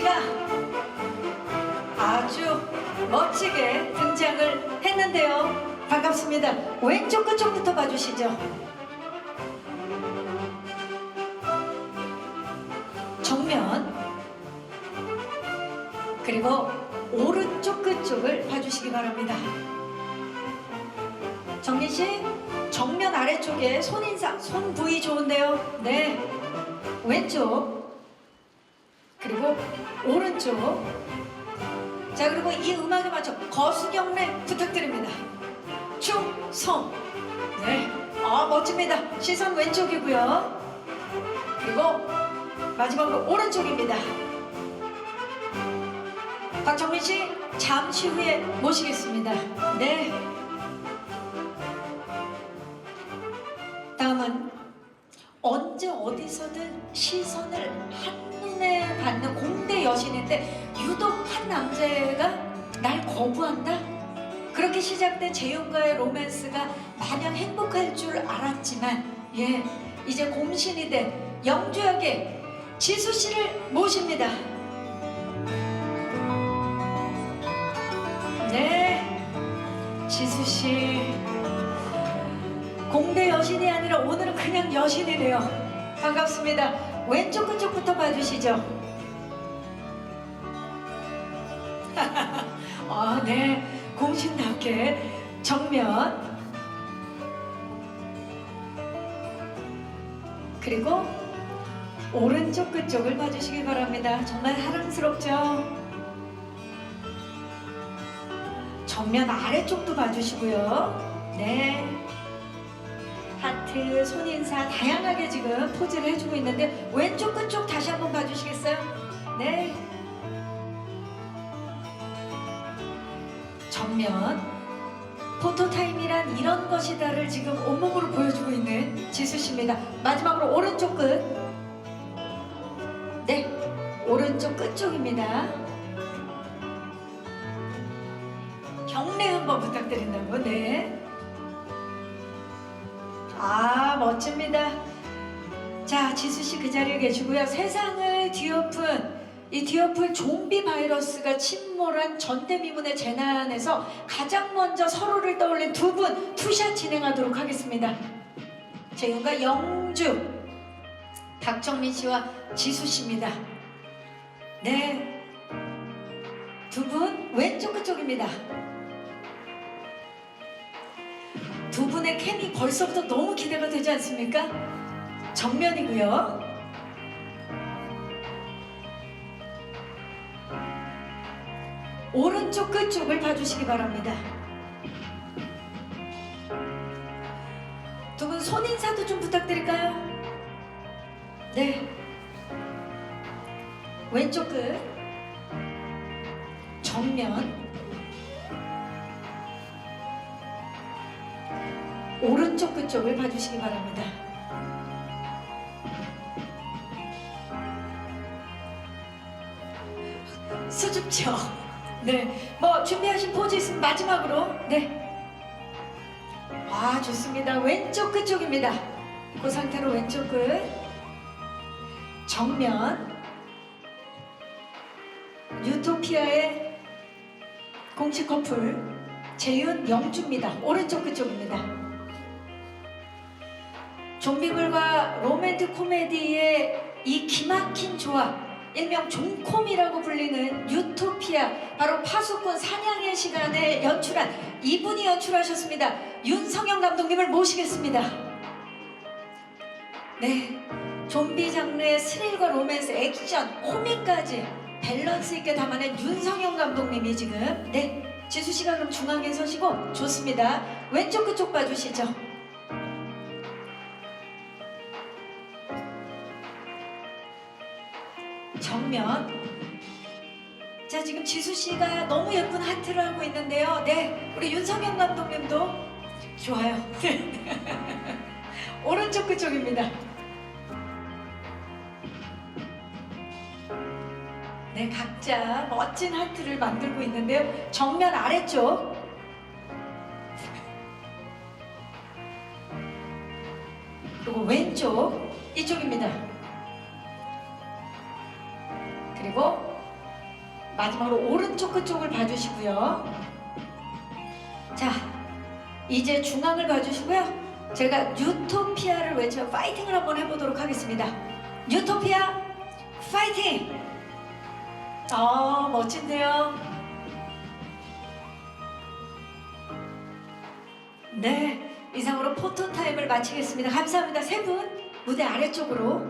씨가 아주 멋지게 등장을 했는데요. 반갑습니다. 왼쪽 끝쪽부터 봐주시죠. 정면, 그리고 오른쪽 끝쪽을 봐주시기 바랍니다. 정민씨, 정면 아래쪽에 손인사, 손 부위 좋은데요. 네, 왼쪽, 그리고 오른쪽. 자, 그리고 이 음악에 맞춰 거수경례 부탁드립니다. 충성. 네, 멋집니다. 시선 왼쪽이고요. 그리고 마지막으로 오른쪽입니다. 박정민씨, 잠시 후에 모시겠습니다. 네, 다음은 언제 어디서든 시선을 한눈에 받는 공대 여신인데 유독 한 남자애가 날 거부한다? 그렇게 시작된 재윤과의 로맨스가 마냥 행복할 줄 알았지만, 예, 이제 곰신이 된 영주역의 지수씨를 모십니다. 네, 지수씨, 공대 여신이 아니라 오늘은 그냥 여신이네요. 반갑습니다. 왼쪽 끝쪽부터 봐주시죠. 네, 공신답게 정면, 그리고 오른쪽 끝쪽을 봐주시기 바랍니다. 정말 사랑스럽죠? 정면 아래쪽도 봐주시고요. 네, 하트, 손인사 다양하게 지금 포즈를 해주고 있는데 왼쪽 끝쪽 다시 한번 봐주시겠어요? 네, 정면, 포토타임이란 이런 것이다를 지금 온몸으로 보여주고 있는 지수씨입니다. 마지막으로 오른쪽 끝. 네, 오른쪽 끝쪽입니다. 경례 한번 부탁드린다고. 네, 멋집니다. 자, 지수씨 그 자리에 계시고요. 세상을 뒤엎은 이 뒤엎을 좀비 바이러스가 침몰한 전대미문의 재난에서 가장 먼저 서로를 떠올린 두 분 투샷 진행하도록 하겠습니다. 재윤과 영주, 박정민 씨와 지수 씨입니다. 네, 두 분 왼쪽 끝쪽입니다. 두 분의 케미 벌써부터 너무 기대가 되지 않습니까? 정면이고요. 오른쪽 끝쪽을 봐주시기 바랍니다. 두 분 손인사도 좀 부탁드릴까요? 네, 왼쪽 끝, 정면, 오른쪽 끝쪽을 봐주시기 바랍니다. 수줍죠? 네, 뭐 준비하신 포즈 있으면 마지막으로. 네, 좋습니다. 왼쪽 끝쪽입니다. 그 상태로 왼쪽 끝, 정면, 유토피아의 공식 커플 재윤, 영주입니다. 오른쪽 끝쪽입니다. 좀비물과 로맨틱 코미디의 이 기막힌 조합, 일명 종콤이라고 불리는 유토피아, 바로 파수꾼 사냥의 시간을 연출한 이분이 연출하셨습니다. 윤성현 감독님을 모시겠습니다. 네, 좀비 장르의 스릴과 로맨스, 액션, 코믹까지 밸런스 있게 담아낸 윤성현 감독님이 지금, 네, 지수씨가 그럼 중앙에 서시고. 좋습니다. 왼쪽 그쪽 봐주시죠. 정면. 자, 지금 지수씨가 너무 예쁜 하트를 하고 있는데요. 네, 우리 윤성현 감독님도 좋아요. 오른쪽 그쪽입니다. 네, 각자 멋진 하트를 만들고 있는데요. 정면 아래쪽. 그리고 왼쪽 이쪽입니다. 그리고 마지막으로 오른쪽 그쪽을 봐주시고요. 자, 이제 중앙을 봐주시고요. 제가 유토피아를 외쳐 파이팅을 한번 해보도록 하겠습니다. 유토피아 파이팅! 멋진데요. 네, 이상으로 포토타임을 마치겠습니다. 감사합니다. 세 분 무대 아래쪽으로.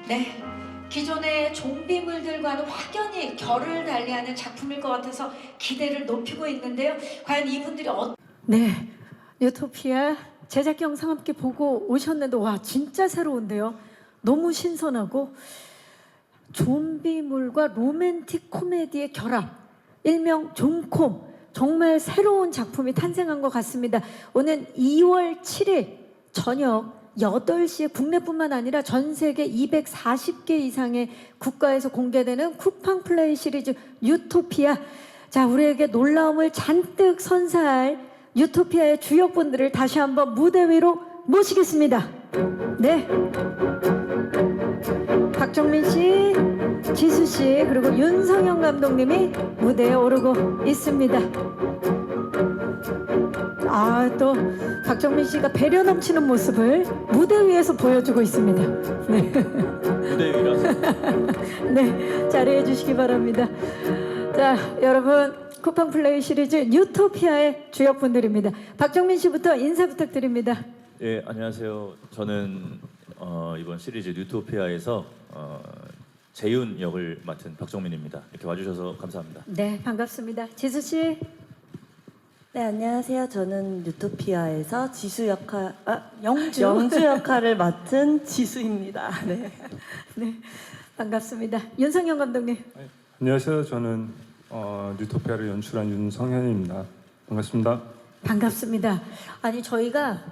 네, 기존의 좀비물들과는 확연히 결을 달리하는 작품일 것 같아서 기대를 높이고 있는데요. 과연 이분들이 네, 유토피아 제작 영상 함께 보고 오셨는데 와 진짜 새로운데요. 너무 신선하고 좀비물과 로맨틱 코미디의 결합, 일명 좀콤, 정말 새로운 작품이 탄생한 것 같습니다. 오는 2월 7일 저녁 8시에 국내뿐만 아니라 전 세계 240개 이상의 국가에서 공개되는 쿠팡 플레이 시리즈 유토피아. 자, 우리에게 놀라움을 잔뜩 선사할 유토피아의 주역분들을 다시 한번 무대 위로 모시겠습니다. 네, 박정민 씨, 지수 씨, 그리고 윤성현 감독님이 무대에 오르고 있습니다. 또 박정민 씨가 배려 넘치는 모습을 무대 위에서 보여주고 있습니다. 네. 무대 위라서. 네, 자리해 주시기 바랍니다. 자, 여러분, 쿠팡 플레이 시리즈 유토피아의 주역분들입니다. 박정민 씨부터 인사 부탁드립니다. 예, 안녕하세요. 저는 이번 시리즈 유토피아에서 재윤 역을 맡은 박정민입니다. 이렇게 와주셔서 감사합니다. 네, 반갑습니다. 지수 씨. 네, 안녕하세요. 저는 유토피아에서 영주. 영주 역할을 맡은 지수입니다. 네. 네, 반갑습니다. 윤성현 감독님. 안녕하세요. 저는 유토피아를 연출한 윤성현입니다. 반갑습니다. 반갑습니다. 아니 저희가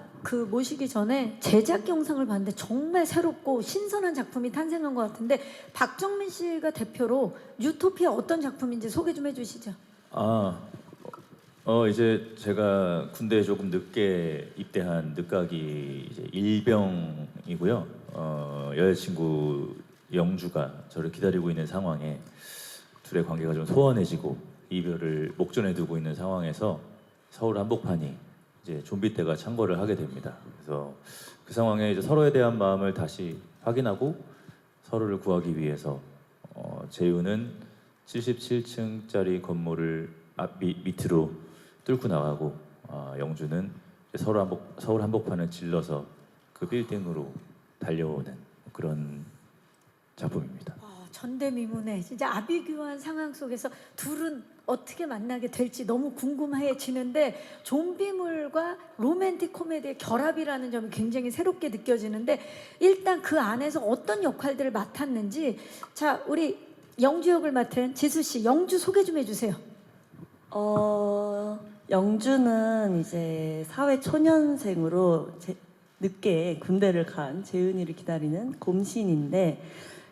모시기 전에 제작 영상을 봤는데 정말 새롭고 신선한 작품이 탄생한 것 같은데 박정민 씨가 대표로 유토피아 어떤 작품인지 소개 좀 해주시죠. 이제 제가 군대에 조금 늦게 입대한 늦가기 이제 일병이고요. 여자친구 영주가 저를 기다리고 있는 상황에 둘의 관계가 좀 소원해지고 이별을 목전에 두고 있는 상황에서 서울 한복판이 이제 좀비 떼가 창궐을 하게 됩니다. 그래서 그 상황에 이제 서로에 대한 마음을 다시 확인하고 서로를 구하기 위해서 재윤은 77층짜리 건물을 밑으로 뚫고 나가고 영주는 서울 한복판을 질러서 그 빌딩으로 달려오는 그런 작품입니다. 전대미문의 진짜 아비규환 상황 속에서 둘은 어떻게 만나게 될지 너무 궁금해지는데 좀비물과 로맨틱 코미디의 결합이라는 점이 굉장히 새롭게 느껴지는데 일단 그 안에서 어떤 역할들을 맡았는지 자 우리 영주 역을 맡은 지수 씨 영주 소개 좀 해주세요. 영주는 이제 사회 초년생으로 늦게 군대를 간 재윤이를 기다리는 곰신인데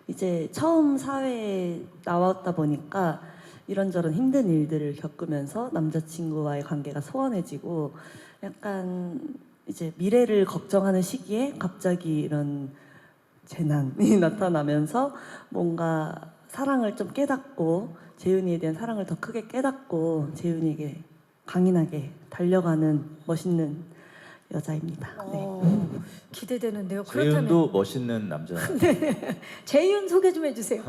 이제 처음 사회에 나왔다 보니까 이런저런 힘든 일들을 겪으면서 남자친구와의 관계가 소원해지고 약간 이제 미래를 걱정하는 시기에 갑자기 이런 재난이 나타나면서 뭔가 사랑을 좀 깨닫고 재윤이에 대한 사랑을 더 크게 깨닫고 재윤이에게 강인하게 달려가는 멋있는 여자입니다. 네. 기대되는데요. 재윤도 멋있는 남자. 네. 재윤 소개 좀 해주세요.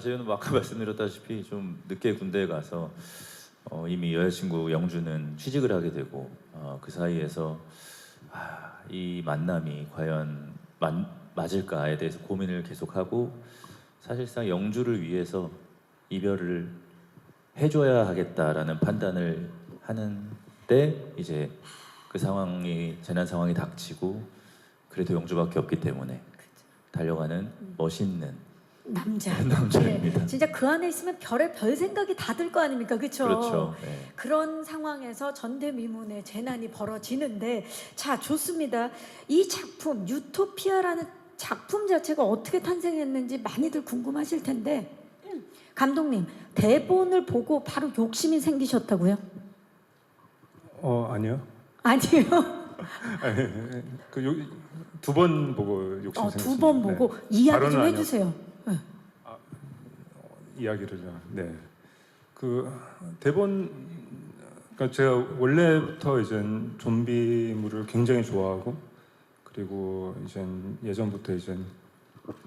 재윤은 아까 말씀드렸다시피 좀 늦게 군대에 가서 이미 여자친구 영주는 취직을 하게 되고 그 사이에서 이 만남이 과연 맞을까에 대해서 고민을 계속하고 사실상 영주를 위해서 이별을 해줘야 하겠다라는 판단을 하는데 이제 그 상황이 재난 상황이 닥치고 그래도 영주밖에 없기 때문에 달려가는 멋있는 남자입니다. 네, 진짜 그 안에 있으면 별 생각이 다 들 거 아닙니까, 그렇죠? 그렇죠. 네. 그런 상황에서 전대미문의 재난이 벌어지는데, 자 좋습니다. 이 작품 유토피아라는 작품 자체가 어떻게 탄생했는지 많이들 궁금하실 텐데, 감독님 대본을 보고 바로 욕심이 생기셨다고요? 아니요. 아니요. 두 번 보고 욕심 생겼습니다. 두 번 보고 네. 이야기 좀 바로는 해주세요. 네. 이야기를 네. 그 대본 그러니까 제가 원래부터 이제 좀비물을 굉장히 좋아하고 그리고 이제 예전부터 이제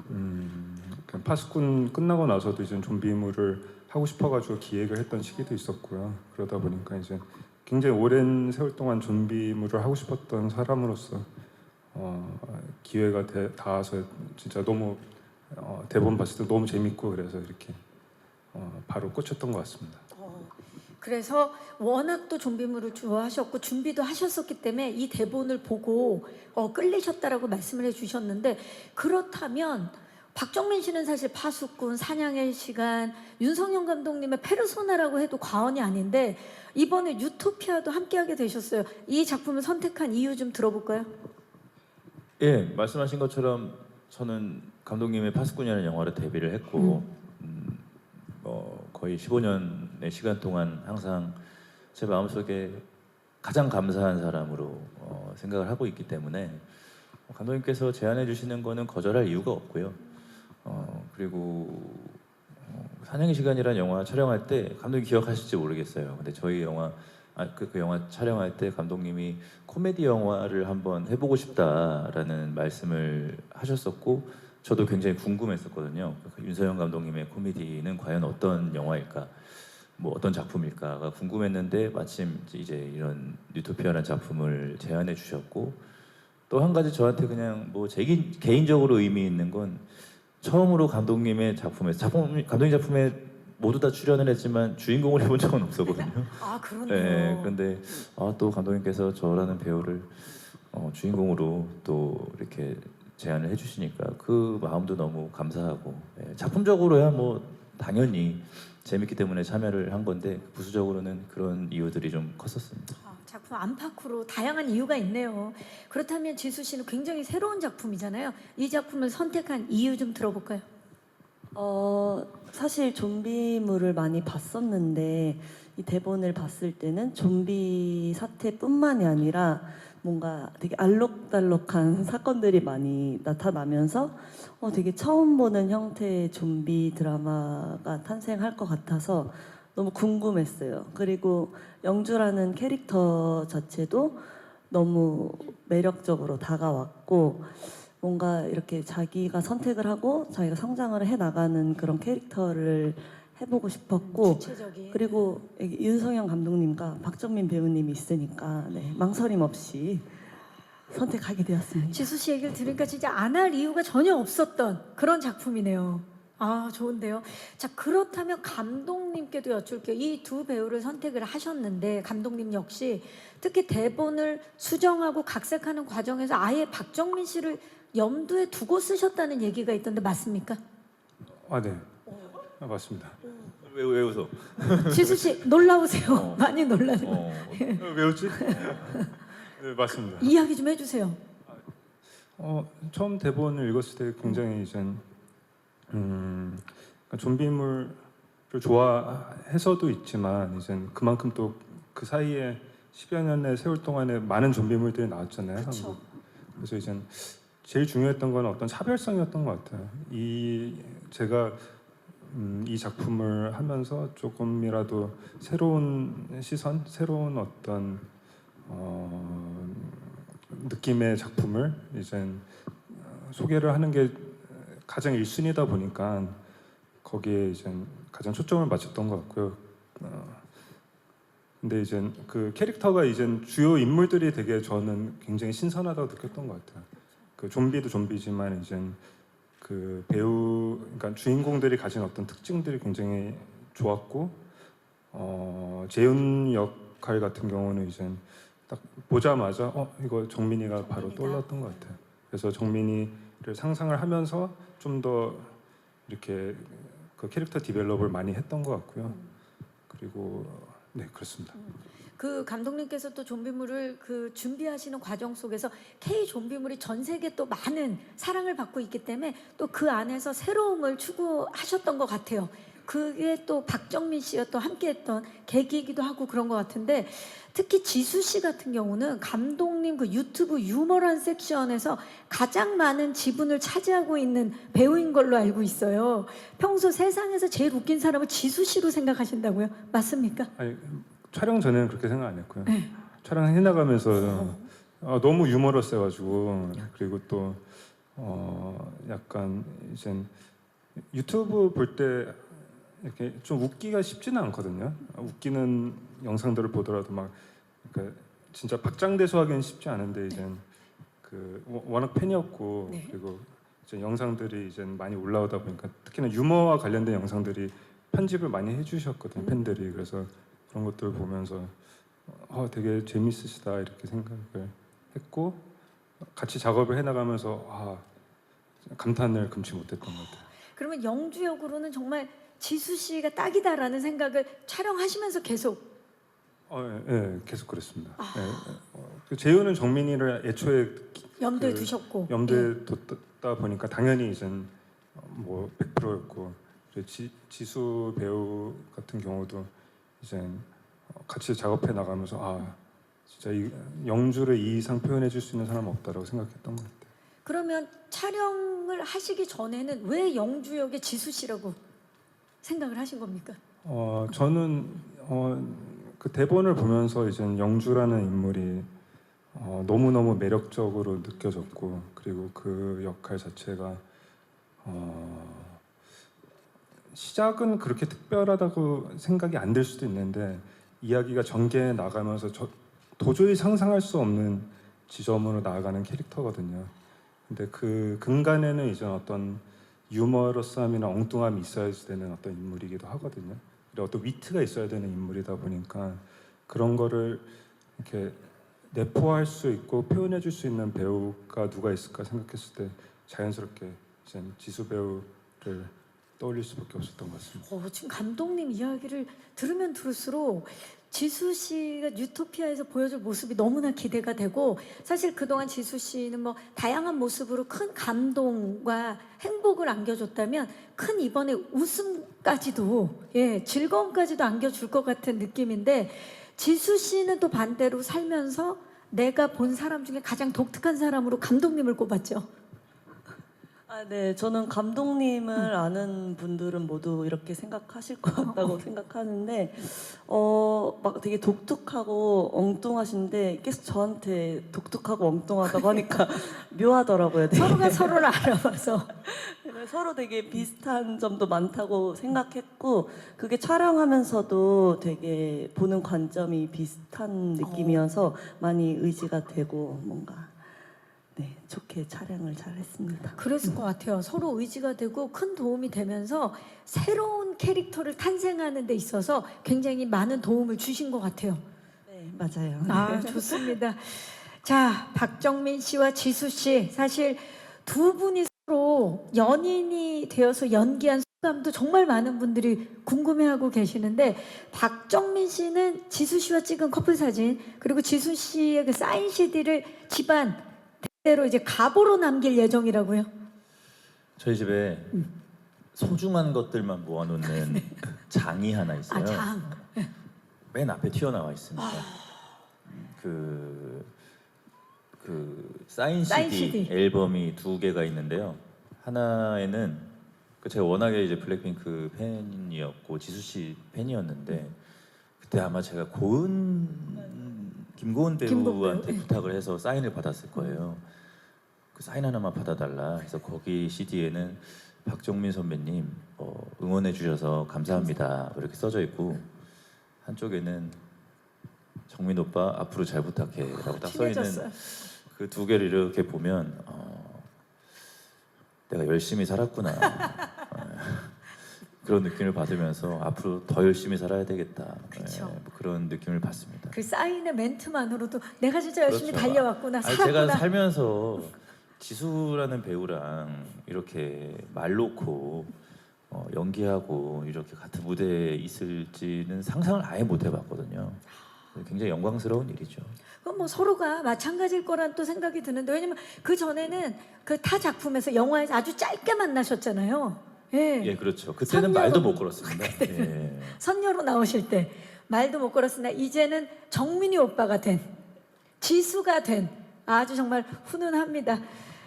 그냥 파수꾼 끝나고 나서도 이제 좀비물을 하고 싶어가지고 기획을 했던 시기도 있었고요. 그러다 보니까 이제 굉장히 오랜 세월 동안 좀비물을 하고 싶었던 사람으로서 기회가 닿아서 진짜 너무 대본 봤을 때 너무 재밌고 그래서 이렇게 바로 꽂혔던 것 같습니다. 그래서 워낙 또 좀비물을 좋아하셨고 준비도 하셨었기 때문에 이 대본을 보고 끌리셨다라고 말씀을 해주셨는데 그렇다면 박정민 씨는 사실 파수꾼, 사냥의 시간, 윤성현 감독님의 페르소나라고 해도 과언이 아닌데 이번에 유토피아도 함께하게 되셨어요. 이 작품을 선택한 이유 좀 들어볼까요? 예, 말씀하신 것처럼 저는 감독님의 파수꾼이라는 영화로 데뷔를 했고 거의 15년의 시간 동안 항상 제 마음속에 가장 감사한 사람으로 생각을 하고 있기 때문에 감독님께서 제안해 주시는 거는 거절할 이유가 없고요. 그리고 사냥의 시간이라는 영화 촬영할 때 감독님 기억하실지 모르겠어요. 근데 저희 영화 그 영화 촬영할 때 감독님이 코미디 영화를 한번 해보고 싶다라는 말씀을 하셨었고 저도 굉장히 궁금했었거든요. 윤서영 감독님의 코미디는 과연 어떤 영화일까, 뭐 어떤 작품일까가 궁금했는데 마침 이제 이런 유토피아라는 작품을 제안해 주셨고 또 한 가지 저한테 그냥 뭐 제 개인적으로 의미 있는 건 처음으로 감독님의 감독님 작품에 모두 다 출연을 했지만 주인공을 해본 적은 없었거든요. 아 그러네요. 네, 그런데 또 감독님께서 저라는 배우를 주인공으로 또 이렇게 제안을 해주시니까 그 마음도 너무 감사하고 작품적으로야 뭐 당연히 재밌기 때문에 참여를 한 건데 부수적으로는 그런 이유들이 좀 컸었습니다. 작품 안팎으로 다양한 이유가 있네요. 그렇다면 지수 씨는 굉장히 새로운 작품이잖아요. 이 작품을 선택한 이유 좀 들어볼까요? 사실 좀비물을 많이 봤었는데 이 대본을 봤을 때는 좀비 사태뿐만이 아니라 뭔가 되게 알록달록한 사건들이 많이 나타나면서 되게 처음 보는 형태의 좀비 드라마가 탄생할 것 같아서 너무 궁금했어요. 그리고 영주라는 캐릭터 자체도 너무 매력적으로 다가왔고 뭔가 이렇게 자기가 선택을 하고 자기가 성장을 해나가는 그런 캐릭터를 해보고 싶었고 구체적인. 그리고 여기 윤성현 감독님과 박정민 배우님이 있으니까 망설임 없이 선택하게 되었습니다. 지수 씨 얘기를 들으니까 진짜 안 할 이유가 전혀 없었던 그런 작품이네요. 아 좋은데요. 자 그렇다면 감독님께도 여쭐게요. 이 두 배우를 선택을 하셨는데 감독님 역시 특히 대본을 수정하고 각색하는 과정에서 아예 박정민 씨를 염두에 두고 쓰셨다는 얘기가 있던데 맞습니까? 네. 맞습니다. 왜 웃어? 지수 씨 놀라우세요. 많이 놀라네요. 왜 웃지? 네, 맞습니다. 이야기 좀 해주세요. 처음 대본을 읽었을 때 굉장히 이제 좀비물을 좋아해서도 있지만 이제 그만큼 또 그 사이에 10여 년의 세월 동안에 많은 좀비물들이 나왔잖아요. 그쵸. 한국. 그래서 이제 제일 중요했던 건 어떤 차별성이었던 것 같아요. 제가 이 작품을 하면서 조금이라도 새로운 시선, 새로운 어떤 느낌의 작품을 이제 소개를 하는 게 가장 1순위다 보니까 거기에 이제 가장 초점을 맞췄던 것 같고요. 근데 이제 그 캐릭터가 이제 주요 인물들이 되게 저는 굉장히 신선하다고 느꼈던 것 같아요. 그 좀비도 좀비지만 이제 그 배우, 그러니까 주인공들이 가진 어떤 특징들이 굉장히 좋았고, 재훈 역할 같은 경우는 이제 딱 보자마자 이거 정민이가 바로 떠올랐던 것 같아요. 그래서 정민이를 상상을 하면서 좀 더 이렇게 그 캐릭터 디벨롭을 많이 했던 것 같고요. 그리고 네 그렇습니다. 그 감독님께서 또 좀비물을 그 준비하시는 과정 속에서 K 좀비물이 전 세계 또 많은 사랑을 받고 있기 때문에 또 그 안에서 새로움을 추구하셨던 것 같아요. 그게 또 박정민 씨와 또 함께했던 계기이기도 하고 그런 것 같은데 특히 지수 씨 같은 경우는 감독님 그 유튜브 유머란 섹션에서 가장 많은 지분을 차지하고 있는 배우인 걸로 알고 있어요. 평소 세상에서 제일 웃긴 사람은 지수 씨로 생각하신다고요? 맞습니까? 아니, 촬영 전에는 그렇게 생각 안 했고요. 네. 촬영해 나가면서 너무 유머러스해가지고 그리고 또 약간 이제 유튜브 볼 때 이렇게 좀 웃기가 쉽지는 않거든요. 웃기는 영상들을 보더라도 막 그러니까 진짜 박장대소 하기는 쉽지 않은데 이제 그 워낙 팬이었고 네. 그리고 이제 영상들이 이제 많이 올라오다 보니까 특히나 유머와 관련된 영상들이 편집을 많이 해주셨거든요. 팬들이. 그래서 그런 것들을 보면서 되게 재밌으시다 이렇게 생각을 했고 같이 작업을 해나가면서 감탄을 금치 못했던 것 같아요. 그러면 영주 역으로는 정말 지수 씨가 딱이다라는 생각을 촬영하시면서 계속 예, 계속 그랬습니다. 그 재우는 정민이를 애초에 염두에 그 두셨고 염두에 뒀다 보니까 당연히 이젠 뭐 100%였고 지수 배우 같은 경우도 이제 같이 작업해 나가면서 진짜 이 영주를 이 이상 표현해 줄 수 있는 사람은 없다라고 생각했던 것 같아요. 그러면 촬영을 하시기 전에는 왜 영주 역의 지수 씨라고 생각을 하신 겁니까? 저는 그 대본을 보면서 이제 영주라는 인물이 너무너무 매력적으로 느껴졌고 그리고 그 역할 자체가 시작은 그렇게 특별하다고 생각이 안 들 수도 있는데 이야기가 전개해 나가면서 도저히 상상할 수 없는 지점으로 나아가는 캐릭터거든요. 근데 그 근간에는 이제 어떤 유머러스함이나 엉뚱함이 있어야 되는 어떤 인물이기도 하거든요. 그리고 어떤 위트가 있어야 되는 인물이다 보니까 그런 거를 이렇게 내포할 수 있고 표현해 줄 수 있는 배우가 누가 있을까 생각했을 때 자연스럽게 이제 지수 배우를 떠올릴 수밖에 없었던 것 같습니다. 지금 감독님 이야기를 들으면 들을수록 지수 씨가 유토피아에서 보여줄 모습이 너무나 기대가 되고 사실 그동안 지수 씨는 뭐 다양한 모습으로 큰 감동과 행복을 안겨줬다면 큰 이번에 웃음까지도 즐거움까지도 안겨줄 것 같은 느낌인데 지수 씨는 또 반대로 살면서 내가 본 사람 중에 가장 독특한 사람으로 감독님을 꼽았죠. 네, 저는 감독님을 아는 분들은 모두 이렇게 생각하실 것 같다고 생각하는데, 막 되게 독특하고 엉뚱하신데 계속 저한테 독특하고 엉뚱하다고 하니까 묘하더라고요. 되게. 서로가 서로를 알아봐서 서로 되게 비슷한 점도 많다고 생각했고, 그게 촬영하면서도 되게 보는 관점이 비슷한 느낌이어서 많이 의지가 되고 뭔가. 네, 좋게 촬영을 잘 했습니다. 그랬을 것 같아요. 서로 의지가 되고 큰 도움이 되면서 새로운 캐릭터를 탄생하는 데 있어서 굉장히 많은 도움을 주신 것 같아요. 네, 맞아요. 좋습니다. 자, 박정민 씨와 지수 씨 사실 두 분이 서로 연인이 되어서 연기한 소감도 정말 많은 분들이 궁금해하고 계시는데 박정민 씨는 지수 씨와 찍은 커플 사진 그리고 지수 씨의 그 사인 CD를 집안 대로 이제 가보로 남길 예정이라고요? 저희 집에 소중한 것들만 모아놓는 장이 하나 있어요. 장. 맨 앞에 튀어나와 있습니다. 그 사인 CD 앨범이 2개가 있는데요. 하나에는 제가 워낙에 이제 블랙핑크 팬이었고 지수 씨 팬이었는데 그때 아마 제가 김고은 배우한테 부탁을 해서 사인을 받았을 거예요. 그 사인 하나만 받아달라 해서 거기 CD에는 박정민 선배님 응원해 주셔서 감사합니다 이렇게 써져 있고 한쪽에는 정민 오빠 앞으로 잘 부탁해 라고 딱 써 있는 그 2개를 이렇게 보면 내가 열심히 살았구나 그런 느낌을 받으면서 앞으로 더 열심히 살아야 되겠다. 뭐 그런 느낌을 받습니다. 그 사인의 멘트만으로도 내가 진짜 열심히 그렇죠. 달려왔구나, 살았구나. 제가 살면서 지수라는 배우랑 이렇게 말 놓고 연기하고 이렇게 같은 무대에 있을지는 상상을 아예 못 해봤거든요. 굉장히 영광스러운 일이죠. 그건 뭐 서로가 마찬가지일 거란 또 생각이 드는데 왜냐면 그 전에는 그 타 작품에서 영화에서 아주 짧게 만나셨잖아요. 예, 그렇죠. 그때는 선녀로- 말도 못 걸었습니다. 예. 선녀로 나오실 때 말도 못 걸었으나 이제는 정민이 오빠가 된 지수가 된 아주 정말 훈훈합니다.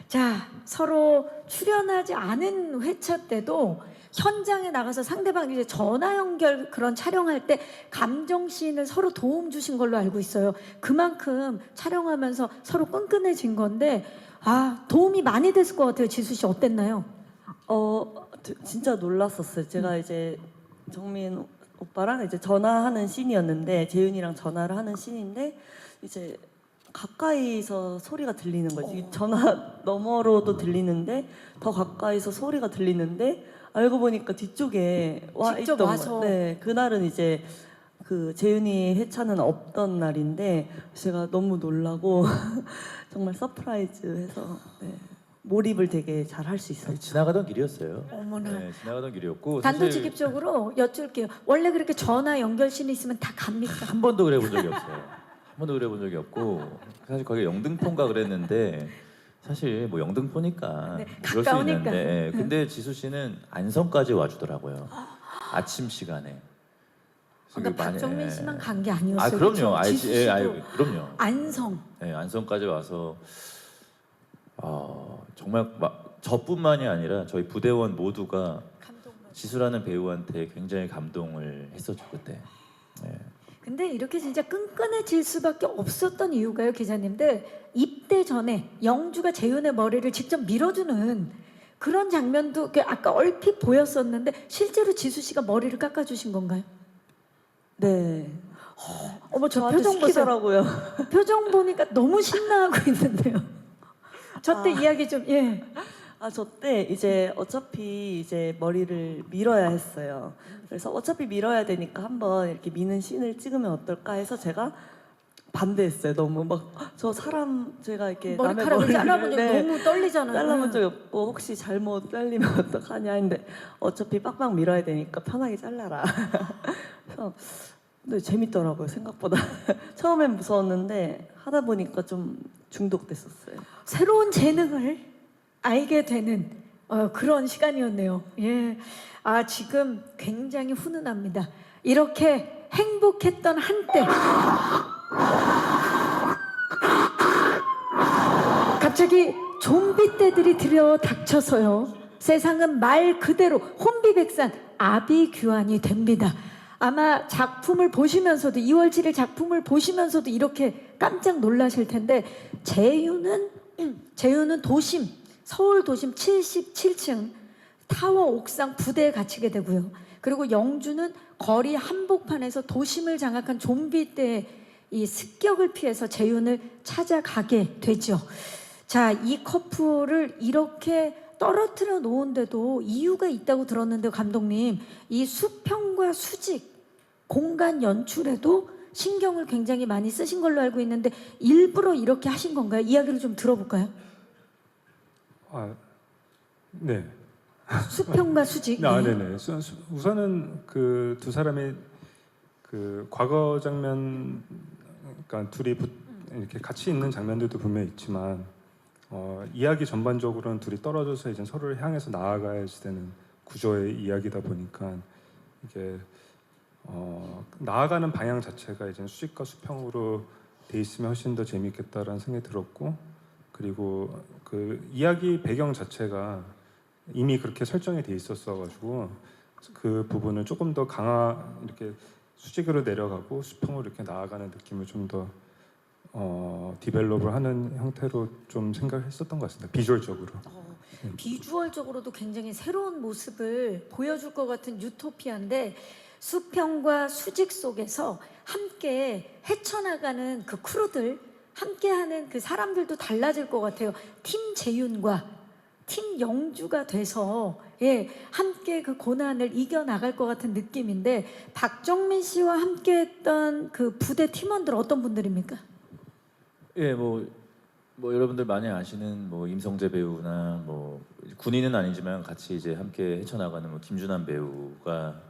자, 서로 출연하지 않은 회차 때도 현장에 나가서 상대방 이제 전화 연결 그런 촬영할 때 감정 시인을 서로 도움 주신 걸로 알고 있어요. 그만큼 촬영하면서 서로 끈끈해진 건데 도움이 많이 됐을 것 같아요. 지수 씨 어땠나요? 진짜 놀랐었어요. 제가 이제 정민 오빠랑 이제 전화하는 씬이었는데 재윤이랑 전화를 하는 씬인데 이제 가까이서 소리가 들리는 거지. 이 전화 너머로도 들리는데 더 가까이서 소리가 들리는데 알고 보니까 뒤쪽에 와 직접 있던 와서. 거예요. 네, 그날은 이제 그 재윤이 회차는 없던 날인데 제가 너무 놀라고 정말 서프라이즈해서 네, 몰입을 되게 잘 할 수 있었어요. 지나가던 길이었어요. 어머나. 네, 지나가던 길이었고 단도직입적으로 여쭐게요. 원래 그렇게 전화 연결신이 있으면 다 갑니까? 한 번도 그래 본 적이 없어요. 한 번도 그래 본 적이 없고 사실 거기 영등포인가 그랬는데 사실 뭐 영등포니까 네, 그럴 수 가까우니까. 있는데 근데 지수 씨는 안성까지 와주더라고요. 아침 시간에. 그러니까 많이- 박정민 예. 씨만 간 게 아니었어요. 아 그럼요. 그렇죠? 알지. 지수 예, 씨도 그럼요. 안성. 네, 안성까지 와서 정말 저뿐만이 아니라 저희 부대원 모두가 감동받. 지수라는 배우한테 굉장히 감동을 했었죠 그때. 네. 근데 이렇게 진짜 끈끈해질 수밖에 없었던 이유가요, 기자님들. 입대 전에 영주가 재윤의 머리를 직접 밀어주는 그런 장면도 아까 얼핏 보였었는데 실제로 지수 씨가 머리를 깎아주신 건가요? 네. 어머 저 저한테 표정 보세요. 시키더라고요. 표정 보니까 너무 신나하고 있는데요. 저 때 이야기 좀 예. 저 때 이제 어차피 이제 머리를 밀어야 했어요. 그래서 어차피 밀어야 되니까 한번 이렇게 미는 씬을 찍으면 어떨까 해서 제가 반대했어요. 너무 막 저 사람 제가 이렇게 남의 머리카락을 머리를 잘라본 적 네, 너무 떨리잖아요. 잘라본 적이 없고 혹시 잘못 잘리면 어떡하냐 했는데 어차피 빡빡 밀어야 되니까 편하게 잘라라. 그래서 근데 재밌더라고요 생각보다. 처음엔 무서웠는데 하다 보니까 좀 중독됐었어요. 새로운 재능을 알게 되는 그런 시간이었네요. 예. 지금 굉장히 훈훈합니다. 이렇게 행복했던 한때 갑자기 좀비 떼들이 들여닥쳐서요. 세상은 말 그대로 혼비백산 아비규환이 됩니다. 아마 작품을 보시면서도 2월 7일 작품을 보시면서도 이렇게 깜짝 놀라실 텐데 재윤은 도심 서울 도심 77층 타워 옥상 부대에 갇히게 되고요. 그리고 영주는 거리 한복판에서 도심을 장악한 좀비 떼의 이 습격을 피해서 재윤을 찾아가게 되죠. 자, 이 커플을 이렇게 떨어뜨려 놓은데도 이유가 있다고 들었는데 감독님, 이 수평과 수직 공간 연출에도 신경을 굉장히 많이 쓰신 걸로 알고 있는데 일부러 이렇게 하신 건가요? 이야기를 좀 들어볼까요? 네. 수평과 수직. 네네. 우선은 그 두 사람의 그 과거 장면, 그러니까 둘이 이렇게 같이 있는 장면들도 분명히 있지만 이야기 전반적으로는 둘이 떨어져서 이제 서로를 향해서 나아가야지 되는 구조의 이야기다 보니까 이게 나아가는 방향 자체가 이제 수직과 수평으로 돼 있으면 훨씬 더 재미있겠다라는 생각이 들었고, 그리고 그 이야기 배경 자체가 이미 그렇게 설정이 돼 있었어가지고 그 부분을 조금 더 이렇게 수직으로 내려가고 수평으로 이렇게 나아가는 느낌을 좀 더 디벨롭을 하는 형태로 좀 생각했었던 것 같습니다. 비주얼적으로. 비주얼적으로도 굉장히 새로운 모습을 보여줄 것 같은 유토피아인데 수평과 수직 속에서 함께 헤쳐나가는 그 크루들, 함께하는 그 사람들도 달라질 것 같아요. 팀 재윤과 팀 영주가 돼서 함께 그 고난을 이겨나갈 것 같은 느낌인데 박정민 씨와 함께했던 그 부대 팀원들 어떤 분들입니까? 예, 뭐 여러분들 많이 아시는 뭐 임성재 배우나 뭐 군인은 아니지만 같이 이제 함께 헤쳐나가는 뭐 김준환 배우가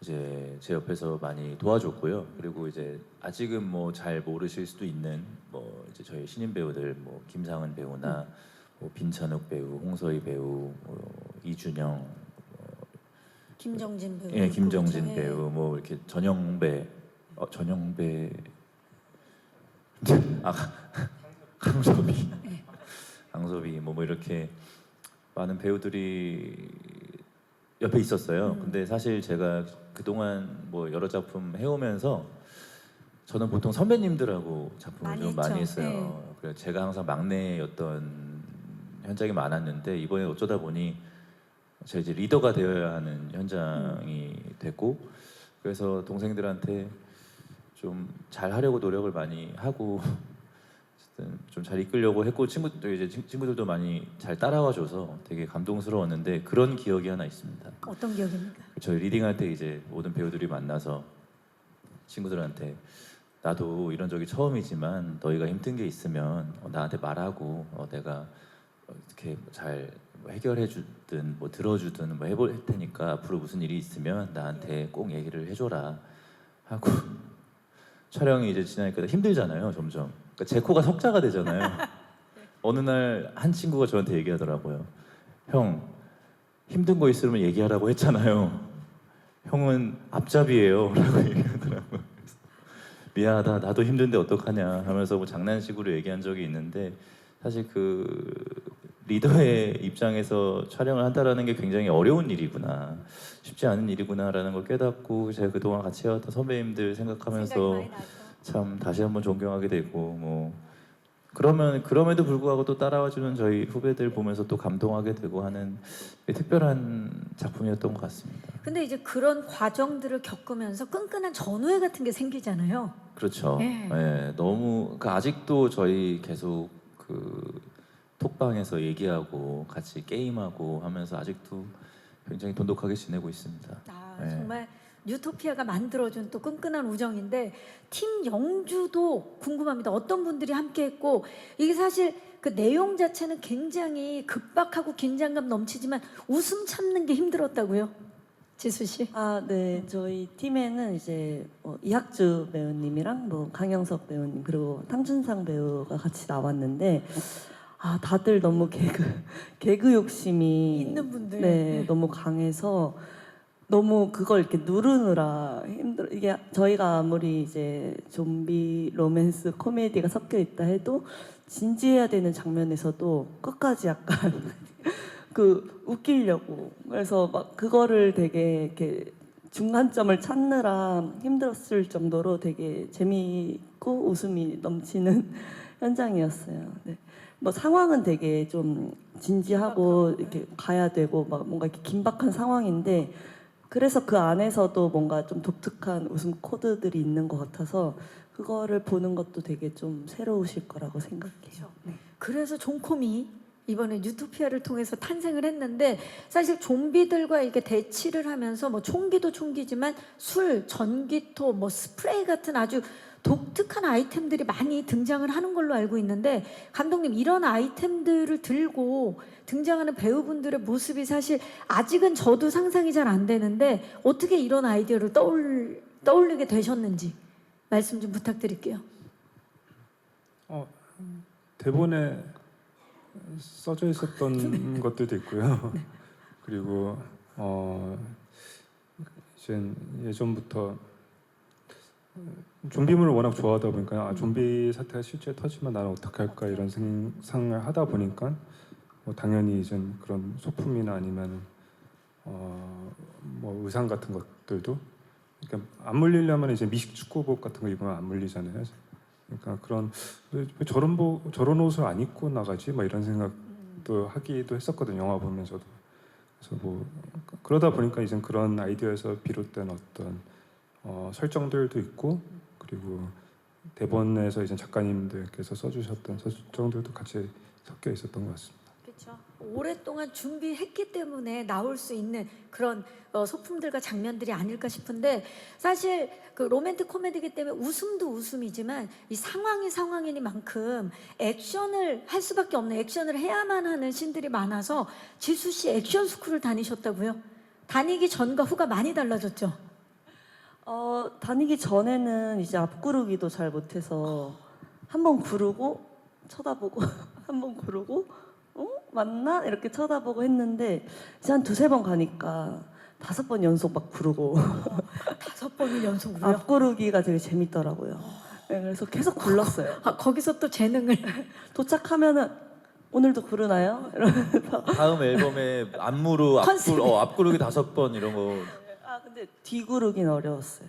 이제 제 옆에서 많이 도와줬고요. 그리고 이제 아직은 뭐 잘 모르실 수도 있는 뭐 이제 저희 신인 배우들 뭐 김상은 배우나 뭐 빈찬욱 배우, 홍서희 배우, 이준영, 김정진 배우. 예, 김정진 그렇죠. 예. 배우, 뭐 이렇게 전영배, 전영배, 아 강소비, 네. 강소비 뭐 이렇게 많은 배우들이 옆에 있었어요. 근데 사실 제가 그동안 뭐 여러 작품 해오면서 저는 보통 선배님들하고 작품을 많이 좀 많이 했죠. 했어요. 그래서 제가 항상 막내였던 현장이 많았는데 이번에 어쩌다 보니 제가 이제 리더가 되어야 하는 현장이 됐고, 그래서 동생들한테 좀 잘 하려고 노력을 많이 하고 좀 잘 이끌려고 했고, 친구들도 많이 잘 따라와줘서 되게 감동스러웠는데 그런 기억이 하나 있습니다. 어떤 기억입니까? 저희 리딩할 때 이제 모든 배우들이 만나서 친구들한테 나도 이런 적이 처음이지만 너희가 힘든 게 있으면 나한테 말하고 내가 이렇게 잘 해결해 주든 뭐 들어주든 뭐 해볼 테니까 앞으로 무슨 일이 있으면 나한테 꼭 얘기를 해줘라 하고 촬영이 이제 지나니까 힘들잖아요, 점점. 그러니까 제 코가 석자가 되잖아요. 어느 날 한 친구가 저한테 얘기하더라고요. 형, 힘든 거 있으면 얘기하라고 했잖아요. 형은 앞잡이에요. 라고 얘기하더라고요. 미안하다, 나도 힘든데 어떡하냐 하면서 뭐 장난식으로 얘기한 적이 있는데, 사실 그 리더의 입장에서 촬영을 한다라는 게 굉장히 어려운 일이구나, 쉽지 않은 일이구나라는 걸 깨닫고, 제가 그동안 같이 해왔던 선배님들 생각하면서 생각이 많이 나죠. 참 다시 한번 존경하게 되고, 뭐 그럼에도 불구하고 또 따라와주는 저희 후배들 보면서 또 감동하게 되고 하는 특별한 작품이었던 것 같습니다. 근데 이제 그런 과정들을 겪으면서 끈끈한 전우애 같은 게 생기잖아요. 그렇죠. 예. 예, 너무 그러니까 아직도 저희 계속 그 톡방에서 얘기하고 같이 게임하고 하면서 아직도 굉장히 돈독하게 지내고 있습니다. 아, 예. 정말 뉴토피아가 만들어준 또 끈끈한 우정인데, 팀 영주도 궁금합니다. 어떤 분들이 함께했고, 이게 사실 그 내용 자체는 굉장히 급박하고 긴장감 넘치지만 웃음 참는 게 힘들었다고요, 지수 씨? 아, 네. 저희 팀에는 이제 이학주 배우님이랑 뭐 강영석 배우님 그리고 탕준상 배우가 같이 나왔는데, 아, 다들 너무 개그 욕심이 있는 분들. 네, 너무 강해서 너무 그걸 이렇게 누르느라 힘들어. 이게 저희가 아무리 이제 좀비 로맨스 코미디가 섞여 있다 해도 진지해야 되는 장면에서도 끝까지 약간 그 웃기려고, 그래서 막 그거를 되게 이렇게 중간점을 찾느라 힘들었을 정도로 되게 재미있고 웃음이 넘치는 현장이었어요. 네. 뭐 상황은 되게 좀 진지하고 이렇게 가야 되고 막 뭔가 이렇게 긴박한 상황인데, 그래서 그 안에서도 뭔가 좀 독특한 웃음 코드들이 있는 것 같아서 그거를 보는 것도 되게 좀 새로우실 거라고 생각해요. 네. 그래서 존콤이 이번에 뉴토피아를 통해서 탄생을 했는데, 사실 좀비들과 이렇게 대치를 하면서 뭐 총기도 총기지만 술, 전기토, 뭐 스프레이 같은 아주 독특한 아이템들이 많이 등장을 하는 걸로 알고 있는데, 감독님 이런 아이템들을 들고 등장하는 배우분들의 모습이 사실 아직은 저도 상상이 잘 안 되는데, 어떻게 이런 아이디어를 떠올리게 되셨는지 말씀 좀 부탁드릴게요. 대본에 써져 있었던 것들도 있고요. 그리고 이제 예전부터 좀비물을 워낙 좋아하다 보니까 좀비 사태가 실제 터지면 나는 어떻게 할까 이런 상상을 하다 보니까 뭐 당연히 이제 그런 소품이나 아니면 뭐 의상 같은 것들도, 그러니까 안 물리려면 이제 미식 축구복 같은 거 입으면 안 물리잖아요. 그러니까 그런 왜 저런 옷을 안 입고 나가지? 막 이런 생각도 하기도 했었거든요, 영화 보면서도. 그래서 뭐 그러다 보니까 이제 그런 아이디어에서 비롯된 어떤 설정들도 있고, 그리고 대본에서 이제 작가님들께서 써주셨던 설정들도 같이 섞여 있었던 것 같습니다. 그렇죠. 오랫동안 준비했기 때문에 나올 수 있는 그런 소품들과 장면들이 아닐까 싶은데, 사실 그 로맨틱 코미디이기 때문에 웃음도 웃음이지만 이 상황이 상황이니만큼 액션을 할 수밖에 없는, 액션을 해야만 하는 씬들이 많아서 지수 씨 액션 스쿨을 다니셨다고요? 다니기 전과 후가 많이 달라졌죠? 다니기 전에는 이제 앞구르기도 잘 못해서 한 번 구르고 쳐다보고 한 번 구르고 맞나? 이렇게 쳐다보고 했는데, 이제 한 두세 번 가니까 5번 연속 막 부르고 5번을 연속으로요? 앞 부르기가 되게 재밌더라고요. 네, 그래서 계속 불렀어요. 아, 거기서 또 재능을 도착하면은 오늘도 부르나요? 이러면서 다음 앨범에 안무로 컨셉. 앞구르기 5번 이런 거. 아 근데 뒤구르기는 어려웠어요.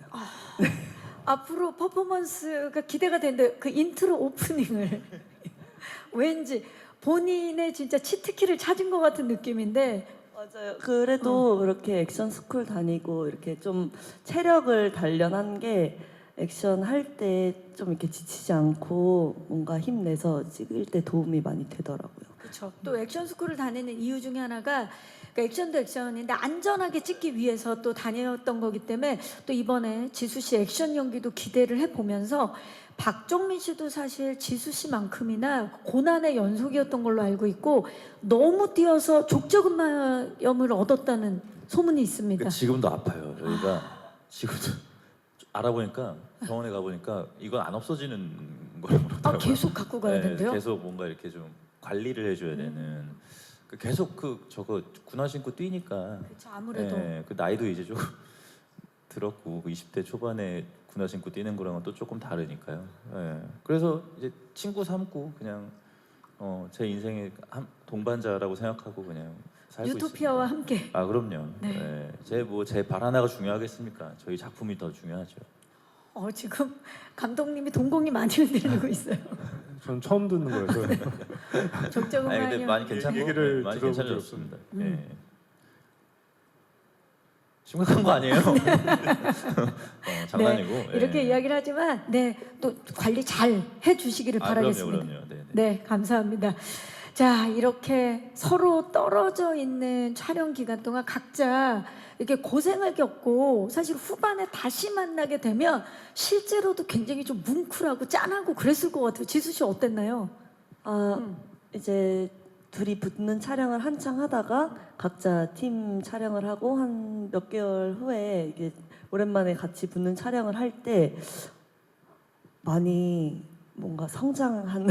앞으로 퍼포먼스가 기대가 되는데 그 인트로 오프닝을 왠지 본인의 진짜 치트키를 찾은 것 같은 느낌인데 맞아요. 그래도 그렇게 액션 스쿨 다니고 이렇게 좀 체력을 단련한 게 액션 할 때 좀 이렇게 지치지 않고 뭔가 힘내서 찍을 때 도움이 많이 되더라고요. 그렇죠. 또 액션 스쿨을 다니는 이유 중에 하나가 그러니까 액션도 액션인데 안전하게 찍기 위해서 또 다녔던 거기 때문에 또 이번에 지수 씨 액션 연기도 기대를 해보면서 박정민 씨도 사실 지수 씨만큼이나 고난의 연속이었던 걸로 알고 있고 너무 뛰어서 족저근막염을 얻었다는 소문이 있습니다. 지금도 아파요. 저희가 지금도 알아보니까 병원에 가보니까 이건 안 없어지는 거라고 아, 그러더라고요. 계속 갖고 가야 된대요? 계속 뭔가 이렇게 좀 관리를 해줘야 되는. 계속 저거 군화 신고 뛰니까. 그렇죠. 아무래도 그 나이도 이제 좀 들었고 20대 초반에 군화 신고 뛰는 거랑은 또 조금 다르니까요. 그래서 이제 친구 삼고 그냥 제 인생의 동반자라고 생각하고 그냥 살고 유토피아와 있습니다. 함께. 아 그럼요. 네. 제 발 하나가 중요하겠습니까? 저희 작품이 더 중요하죠. 지금 감독님이 동공이 많이 흔들리고 있어요. 전 처음 듣는 거여서 아니 근데 족저근막염. 많이 괜찮고 얘기를 많이 들어본 적 괜찮아졌습니다. 없습니다. 심각한 거 아니에요? 장난이고. 이렇게 이야기를 하지만 또 관리 잘 해주시기를 바라겠습니다. 그럼요. 네. 네, 감사합니다. 자, 이렇게 서로 떨어져 있는 촬영 기간 동안 각자 이렇게 고생을 겪고 사실 후반에 다시 만나게 되면 실제로도 굉장히 좀 뭉클하고 짠하고 그랬을 것 같아요. 지수 씨 어땠나요? 이제 둘이 붙는 촬영을 한창 하다가 각자 팀 촬영을 하고 한 몇 개월 후에 이게 오랜만에 같이 붙는 촬영을 할 때 많이 뭔가 성장한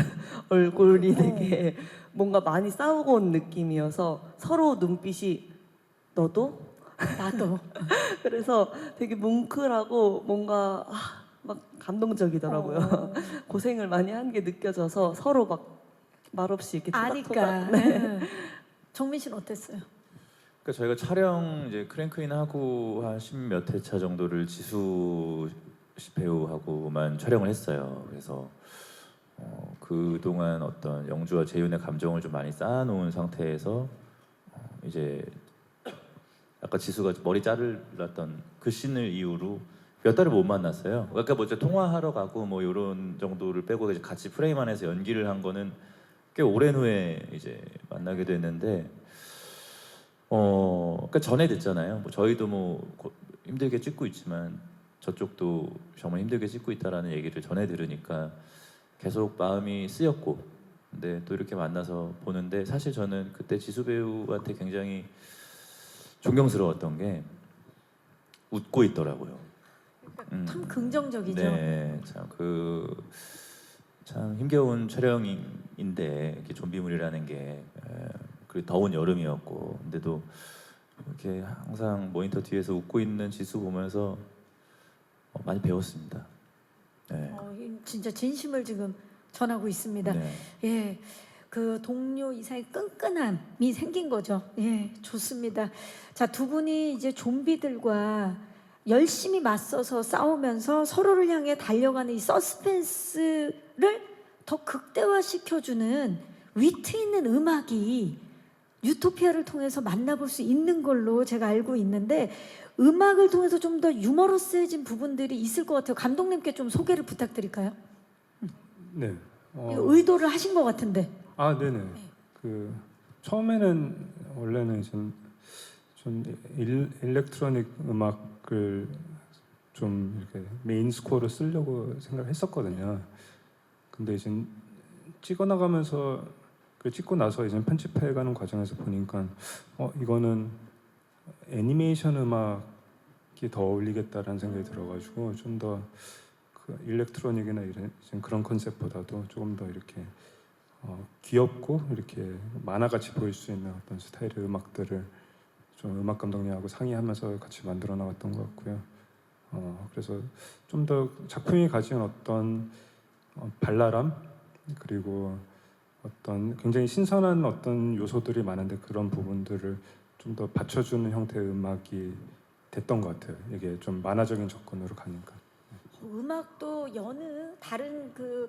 얼굴이 되게 뭔가 많이 싸우고 온 느낌이어서 서로 눈빛이 너도? 나도. 그래서 되게 뭉클하고 뭔가 막 감동적이더라고요. 고생을 많이 한 게 느껴져서 서로 막 말없이 이렇게 아니까. 토닥토닥. 네. 정민 씨는 어땠어요? 그러니까 저희가 촬영 이제 크랭크인 하고 한 10몇 회차 정도를 지수 씨 배우하고만 촬영을 했어요. 그래서 그동안 어떤 영주와 재윤의 감정을 좀 많이 쌓아놓은 상태에서 이제 아까 지수가 머리 자르렀던 그 씬을 이후로 몇 달을 못 만났어요. 그러니까 뭐 이제 통화하러 가고 뭐 이런 정도를 빼고 이제 같이 프레임 안에서 연기를 한 거는 꽤 오랜 후에 이제 만나게 됐는데 그러니까 전에 됐잖아요. 뭐 저희도 뭐 힘들게 찍고 있지만 저쪽도 정말 힘들게 찍고 있다라는 얘기를 전해 들으니까 계속 마음이 쓰였고 근데 또 이렇게 만나서 보는데 사실 저는 그때 지수 배우한테 굉장히 존경스러웠던 게 웃고 있더라고요. 참 긍정적이죠. 네, 참 힘겨운 촬영인데 이렇게 좀비물이라는 게 그리고 더운 여름이었고 근데도 이렇게 항상 모니터 뒤에서 웃고 있는 지수 보면서 많이 배웠습니다. 네. 진짜 진심을 지금 전하고 있습니다. 네. 예, 그 동료 이사의 끈끈함이 생긴 거죠. 예, 좋습니다. 자, 두 분이 이제 좀비들과 열심히 맞서서 싸우면서 서로를 향해 달려가는 이 서스펜스를 더 극대화시켜주는 위트 있는 음악이 유토피아를 통해서 만나볼 수 있는 걸로 제가 알고 있는데 음악을 통해서 좀 더 유머러스해진 부분들이 있을 것 같아요. 감독님께 좀 소개를 부탁드릴까요? 네. 이거 의도를 하신 것 같은데. 네네. 그 처음에는 원래는 좀 일렉트로닉 음악을 좀 이렇게 메인 스코어로 쓰려고 생각했었거든요. 근데 이제 찍어 나가면서 찍고 나서 이제 편집해가는 과정에서 보니까 이거는 애니메이션 음악이 더 어울리겠다라는 생각이 들어가지고 좀 더 그 일렉트로닉이나 이런 그런 컨셉보다도 조금 더 이렇게 귀엽고 이렇게 만화같이 보일 수 있는 어떤 스타일의 음악들을 좀 음악 감독님하고 상의하면서 같이 만들어 나갔던 것 같고요. 그래서 좀 더 작품이 가진 어떤 발랄함 그리고 어떤 굉장히 신선한 어떤 요소들이 많은데 그런 부분들을 좀 더 받쳐주는 형태의 음악이 됐던 것 같아요. 이게 좀 만화적인 접근으로 가니까. 음악도 여느 다른 그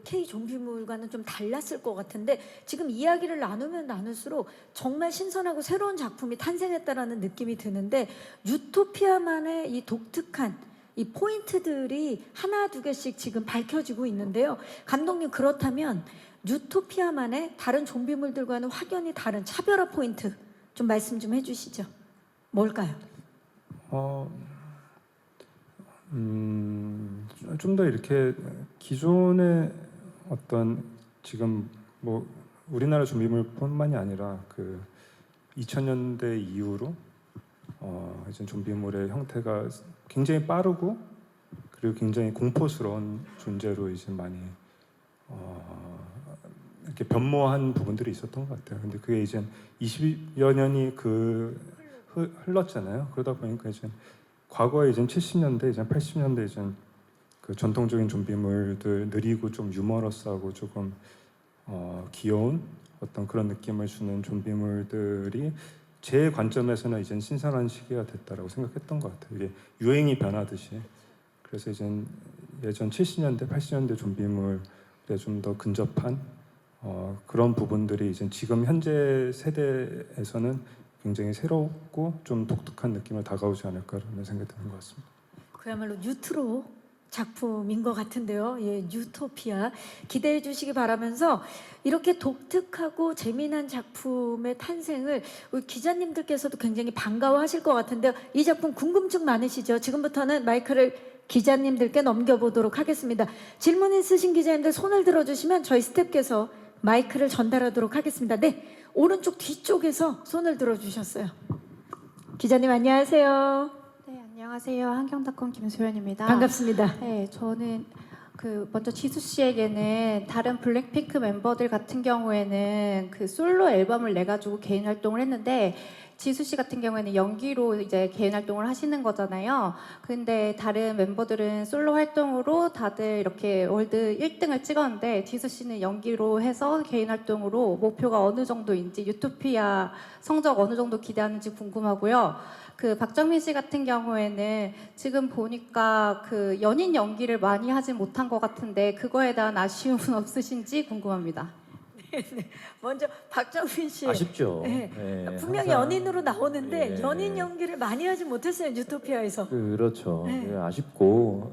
K 좀비물과는 좀 달랐을 것 같은데 지금 이야기를 나누면 나눌수록 정말 신선하고 새로운 작품이 탄생했다라는 느낌이 드는데 유토피아만의 이 독특한 이 포인트들이 하나 두 개씩 지금 밝혀지고 있는데요. 감독님 그렇다면 유토피아만의 다른 좀비물들과는 확연히 다른 차별화 포인트 좀 말씀 좀 해주시죠. 뭘까요? 좀 더 이렇게 기존의 어떤 지금 뭐 우리나라 좀비물뿐만이 아니라 그 2000년대 이후로 이제 좀비물의 형태가 굉장히 빠르고 그리고 굉장히 공포스러운 존재로 이제 많이 이렇게 변모한 부분들이 있었던 것 같아요. 근데 그게 이제 20여 년이 흘렀잖아요. 그러다 보니까 이제 과거에 이제 70년대, 이제 80년대 이제 그 전통적인 좀비물들 느리고 좀 유머러스하고 조금 귀여운 어떤 그런 느낌을 주는 좀비물들이 제 관점에서는 이제 신선한 시기가 됐다라고 생각했던 것 같아요. 이게 유행이 변하듯이. 그래서 이제 예전 70년대, 80년대 좀비물에 좀 더 근접한 그런 부분들이 이제 지금 현재 세대에서는 굉장히 새롭고 좀 독특한 느낌으로 다가오지 않을까라는 생각이 드는 것 같습니다. 그야말로 뉴트로 작품인 것 같은데요. 예, 유토피아 기대해 주시기 바라면서 이렇게 독특하고 재미난 작품의 탄생을 우리 기자님들께서도 굉장히 반가워하실 것 같은데요. 이 작품 궁금증 많으시죠? 지금부터는 마이크를 기자님들께 넘겨보도록 하겠습니다. 질문 있으신 기자님들 손을 들어주시면 저희 스태프께서 마이크를 전달하도록 하겠습니다. 네, 오른쪽 뒤쪽에서 손을 들어주셨어요. 기자님 안녕하세요. 네, 안녕하세요. 한경닷컴 김소연입니다. 반갑습니다. 네, 저는 먼저 지수 씨에게는 다른 블랙핑크 멤버들 같은 경우에는 그 솔로 앨범을 내 가지고 개인 활동을 했는데 지수 씨 같은 경우에는 연기로 이제 개인 활동을 하시는 거잖아요. 근데 다른 멤버들은 솔로 활동으로 다들 이렇게 월드 1등을 찍었는데 지수 씨는 연기로 해서 개인 활동으로 목표가 어느 정도인지 유토피아 성적 어느 정도 기대하는지 궁금하고요. 그 박정민 씨 같은 경우에는 지금 보니까 그 연인 연기를 많이 하진 못한 것 같은데 그거에 대한 아쉬움은 없으신지 궁금합니다. 먼저 박정민 씨 아쉽죠. 네. 네, 분명히 항상, 연인으로 나오는데 예. 연인 연기를 많이 하지 못했어요. 유토피아에서. 그렇죠. 네. 예, 아쉽고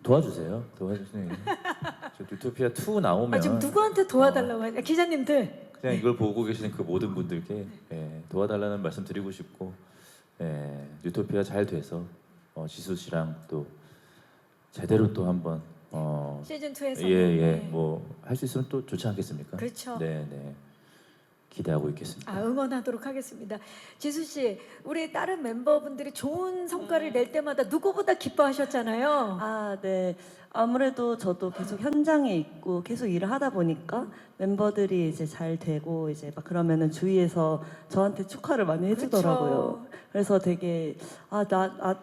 도와주세요. 저 유토피아 2 나오면 지금 누구한테 도와달라고 하냐? 기자님들. 그냥 이걸 보고 계시는 그 모든 분들께 도와달라는 말씀 드리고 싶고 유토피아 잘 돼서 지수 씨랑 또 제대로 또 한번 시즌 2에서 뭐 할 수 있으면 또 좋지 않겠습니까? 그렇죠. 네. 기대하고 있겠습니다. 응원하도록 하겠습니다. 지수 씨, 우리 다른 멤버분들이 좋은 성과를 낼 때마다 누구보다 기뻐하셨잖아요. 아, 네. 아무래도 저도 계속 현장에 있고 계속 일을 하다 보니까 멤버들이 이제 잘 되고 이제 막 그러면은 주위에서 저한테 축하를 많이 해주더라고요. 그렇죠. 그래서 되게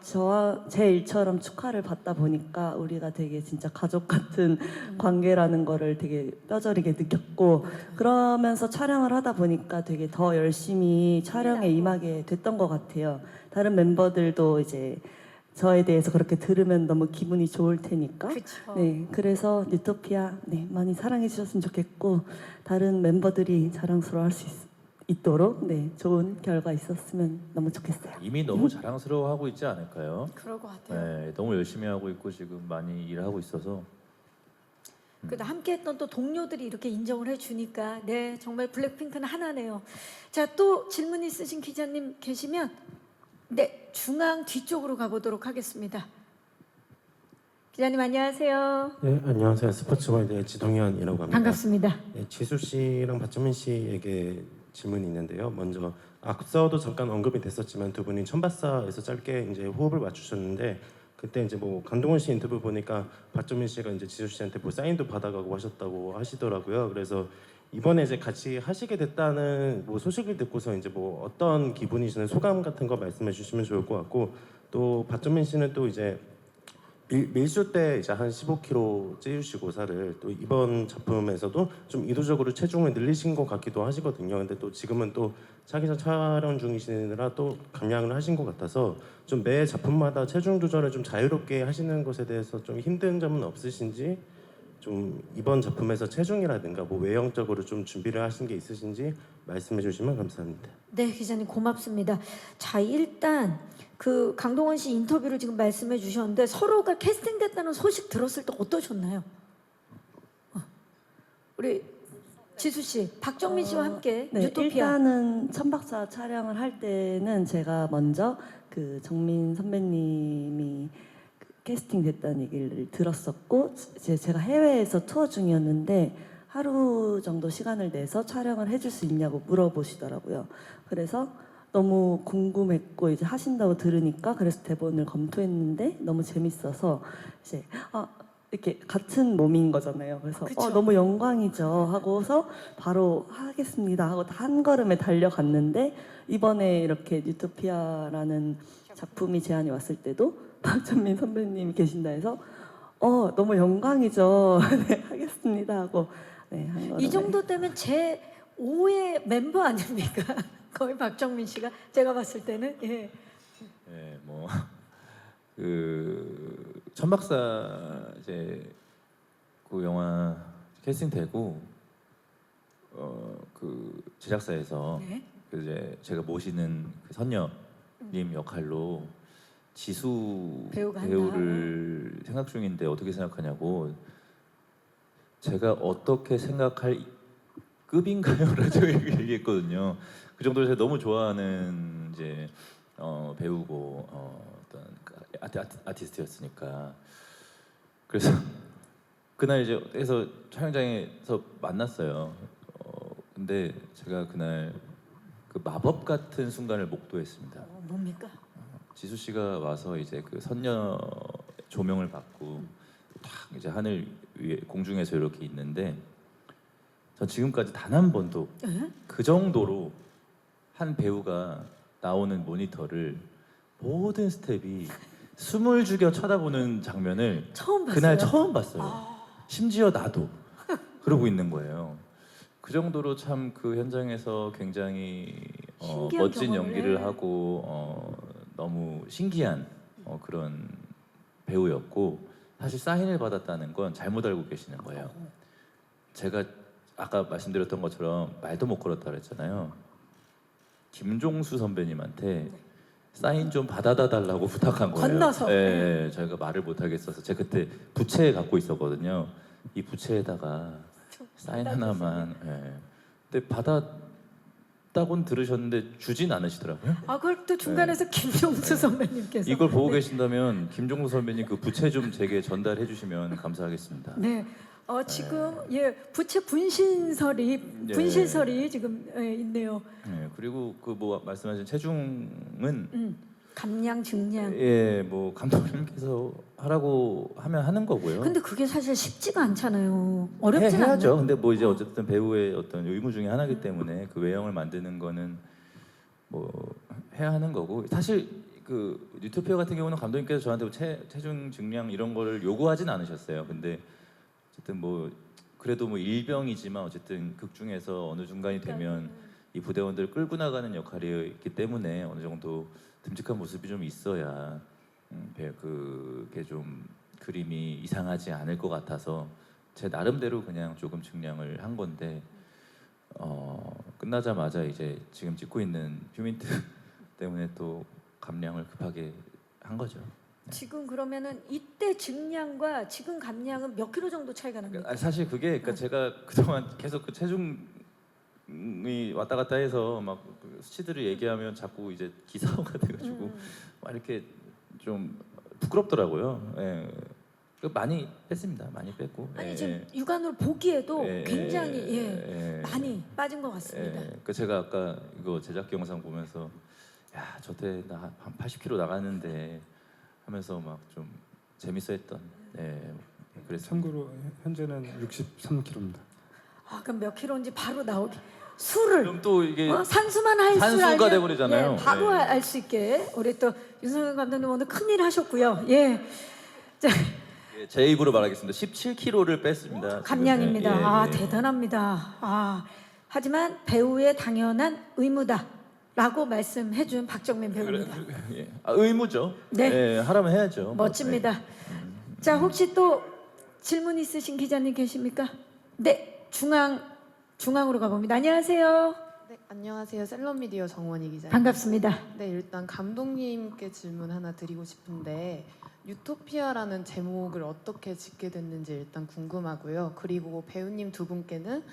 저와 제 일처럼 축하를 받다 보니까 우리가 되게 진짜 가족 같은 관계라는 거를 되게 뼈저리게 느꼈고 그러면서 촬영을 하다 보니까 되게 더 열심히 촬영에 임하게 됐던 것 같아요. 다른 멤버들도 이제 저에 대해서 그렇게 들으면 너무 기분이 좋을 테니까. 그렇죠. 네, 그래서 유토피아 많이 사랑해 주셨으면 좋겠고 다른 멤버들이 자랑스러워할 수 있도록 좋은 결과 있었으면 너무 좋겠어요. 이미 너무 자랑스러워하고 있지 않을까요? 그럴 것 같아요. 네, 너무 열심히 하고 있고 지금 많이 일하고 있어서 그래도 함께했던 또 동료들이 이렇게 인정을 해주니까 정말 블랙핑크는 하나네요. 자, 또 질문 있으신 기자님 계시면 중앙 뒤쪽으로 가보도록 하겠습니다. 기자님 안녕하세요. 네, 안녕하세요. 스포츠월드의 지동현이라고 합니다. 반갑습니다. 네, 지수 씨랑 박정민 씨에게 질문이 있는데요. 먼저 앞서도 잠깐 언급이 됐었지만 두 분이 천바사에서 짧게 이제 호흡을 맞추셨는데 그때 이제 뭐 강동원 씨 인터뷰 보니까 박정민 씨가 이제 지수 씨한테 뭐 사인도 받아가고 하셨다고 하시더라고요. 그래서 이번에 이제 같이 하시게 됐다는 뭐 소식을 듣고서 이제 뭐 어떤 기분이시는 소감 같은 거 말씀해 주시면 좋을 것 같고, 또 박정민 씨는 또 이제 밀수 때 이제 한 15kg 찌우시고 살을 또 이번 작품에서도 좀 의도적으로 체중을 늘리신 것 같기도 하시거든요. 근데 또 지금은 또 차기작 촬영 중이시느라 또 감량을 하신 것 같아서 좀 매 작품마다 체중 조절을 좀 자유롭게 하시는 것에 대해서 좀 힘든 점은 없으신지, 좀 이번 작품에서 체중이라든가 뭐 외형적으로 좀 준비를 하신 게 있으신지 말씀해 주시면 감사합니다. 네, 기자님 고맙습니다. 자, 일단 그 강동원 씨 인터뷰를 지금 말씀해 주셨는데 서로가 캐스팅됐다는 소식 들었을 때 어떠셨나요? 우리 지수 씨, 박정민 씨와 함께 네, 유토피아. 일단은 천박사 촬영을 할 때는 제가 먼저 그 정민 선배님이 그 캐스팅 됐다는 얘기를 들었었고, 제가 해외에서 투어 중이었는데 하루 정도 시간을 내서 촬영을 해줄 수 있냐고 물어보시더라고요. 그래서 너무 궁금했고 이제 하신다고 들으니까 그래서 대본을 검토했는데 너무 재밌어서 이제 이렇게 같은 몸인 거잖아요. 그래서 그쵸. 너무 영광이죠 하고서 바로 하겠습니다 하고 한 걸음에 달려갔는데, 이번에 이렇게 유토피아라는 작품이 제안이 왔을 때도 박정민 선배님이 계신다 해서 너무 영광이죠. 네, 하겠습니다 하고 네, 한 걸음에. 이 정도 되면 제 5의 멤버 아닙니까? 거의 박정민 씨가 제가 봤을 때는 예. 네, 뭐그 천박사 이제 그 영화 캐스팅되고 그 제작사에서 네. 그 이제 제가 모시는 그 선녀님 역할로 지수 배우가 배우를 생각 중인데 어떻게 생각하냐고, 제가 어떻게 생각할 급인가요라고 얘기했거든요. 그 정도로 제가 너무 좋아하는 이제 배우고 어떤 아티스트였으니까. 그래서 그날 이제 해서 촬영장에서 만났어요. 근데 제가 그날 그 마법 같은 순간을 목도했습니다. 뭡니까? 지수 씨가 와서 이제 그 선녀 조명을 받고 딱 이제 하늘 위에 공중에서 이렇게 있는데, 전 지금까지 단 한 번도 에? 그 정도로 한 배우가 나오는 모니터를 모든 스텝이 숨을 죽여 쳐다보는 장면을 처음 봤어요. 그날 처음 봤어요. 심지어 나도 그러고 있는 거예요. 그 정도로 참 그 현장에서 굉장히 신기한 멋진 경험을 연기를 해. 하고 너무 신기한 그런 배우였고, 사실 사인을 받았다는 건 잘못 알고 계시는 거예요. 제가 아까 말씀드렸던 것처럼 말도 못 걸었다 그랬잖아요. 김종수 선배님한테 사인 좀 받아다 달라고 부탁한 거예요. 건너서. 예, 저희가 말을 못 하겠어서 제가 그때 부채 갖고 있었거든요. 이 부채에다가 사인 하나만. 예. 근데 받았다고는 들으셨는데 주진 않으시더라고요. 그걸 또 중간에서 김종수 선배님께서 이걸 보고 계신다면 김종수 선배님 그 부채 좀 제게 전달해 주시면 감사하겠습니다. 네. 지금 부채 분신설이 지금 있네요. 네, 그리고 그 뭐 말씀하신 체중은 감량 증량. 뭐 감독님께서 하라고 하면 하는 거고요. 근데 그게 사실 쉽지가 않잖아요. 어렵진 해야죠. 않아요. 근데 뭐 이제 어쨌든 배우의 어떤 의무 중에 하나이기 때문에 그 외형을 만드는 거는 뭐 해야 하는 거고, 사실 그 유토피아 같은 경우는 감독님께서 저한테 뭐 체중 증량 이런 거를 요구하진 않으셨어요. 근데 어쨌든 뭐 그래도 뭐 일병이지만 어쨌든 극 중에서 어느 중간이 되면 이 부대원들을 끌고 나가는 역할이 있기 때문에 어느 정도 듬직한 모습이 좀 있어야 그게 좀 그림이 이상하지 않을 것 같아서 제 나름대로 그냥 조금 증량을 한 건데, 끝나자마자 이제 지금 찍고 있는 휴민트 때문에 또 감량을 급하게 한 거죠. 지금 그러면은 이때 증량과 지금 감량은 몇 킬로 정도 차이가 납니까? 사실 그게 그러니까 제가 그동안 계속 그 체중이 왔다 갔다 해서 막그 수치들을 얘기하면 자꾸 이제 기사화가 돼가지고 막 이렇게 좀 부끄럽더라고요. 예. 많이 뺐습니다. 많이 뺐고. 아니 지금 육안으로 보기에도 굉장히 많이 많이 빠진 것 같습니다. 그 제가 아까 이거 제작 영상 보면서 야 저때 나 한 80kg 나갔는데 하면서 막 좀 재밌어했던. 그래서 참고로 현재는 63kg입니다. 그럼 몇 킬로인지 바로 나오게. 술을 그럼 또 이게 산수만 할 줄 산수가 알면 돼버리잖아요. 예, 바로 네. 알 수 있게 우리 또 윤석열 감독님 오늘 큰일 하셨고요. 예, 자, 예, 제 입으로 말하겠습니다. 17kg를 뺐습니다. 지금. 감량입니다. 예, 예. 대단합니다. 하지만 배우의 당연한 의무다라고 말씀해준 박정민 배우입니다. 예. 의무죠. 네. 예, 하라면 해야죠. 멋집니다. 자, 혹시 또 질문 있으신 기자님 계십니까? 네, 중앙으로 가봅니다. 안녕하세요. 네, 안녕하세요. 셀럽미디어 정원희 기자입니다. 반갑습니다. 네, 일단 감독님께 질문 하나 드리고 싶은데 유토피아라는 제목을 어떻게 짓게 됐는지 일단 궁금하고요. 그리고 배우님 두 분께는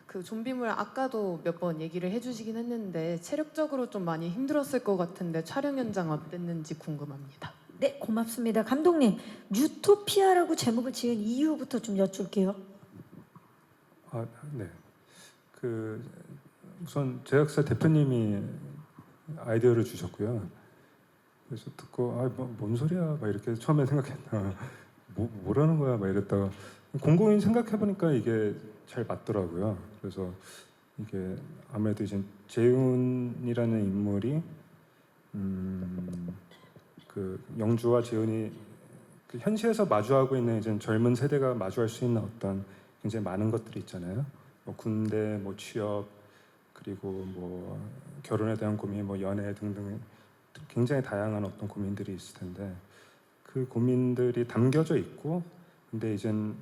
그 좀비물 아까도 몇 번 얘기를 해주시긴 했는데 체력적으로 좀 많이 힘들었을 것 같은데 촬영 현장 어땠는지 궁금합니다. 네, 고맙습니다. 감독님, 유토피아라고 제목을 지은 이유부터 좀 여쭐게요. 네. 우선 제작사 대표님이 아이디어를 주셨고요. 그래서 듣고 뭔 소리야 막 이렇게 처음에 생각했나 뭐라는 거야 막 이랬다가 곰곰이 생각해 보니까 이게 잘 맞더라고요. 그래서 이게 아무래도 이제 재훈이라는 인물이 그 영주와 재훈이 그 현실에서 마주하고 있는 이제 젊은 세대가 마주할 수 있는 어떤 굉장히 많은 것들이 있잖아요. 뭐 군대, 뭐 취업, 그리고 뭐 결혼에 대한 고민, 뭐 연애 등등 굉장히 다양한 어떤 고민들이 있을 텐데 그 고민들이 담겨져 있고, 근데 이젠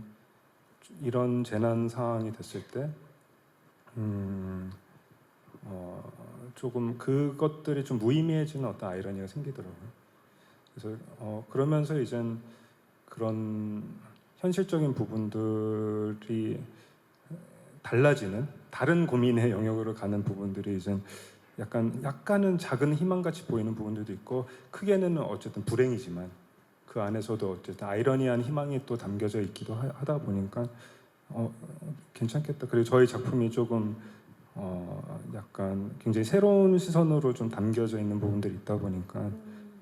이런 재난 상황이 됐을 때 조금 그것들이 좀 무의미해지는 어떤 아이러니가 생기더라고요. 그래서 그러면서 이젠 그런 현실적인 부분들이 달라지는 다른 고민의 영역으로 가는 부분들이 이제 약간은 작은 희망같이 보이는 부분들도 있고, 크게는 어쨌든 불행이지만 그 안에서도 어쨌든 아이러니한 희망이 또 담겨져 있기도 하다 보니까 괜찮겠다. 그리고 저희 작품이 조금 약간 굉장히 새로운 시선으로 좀 담겨져 있는 부분들이 있다 보니까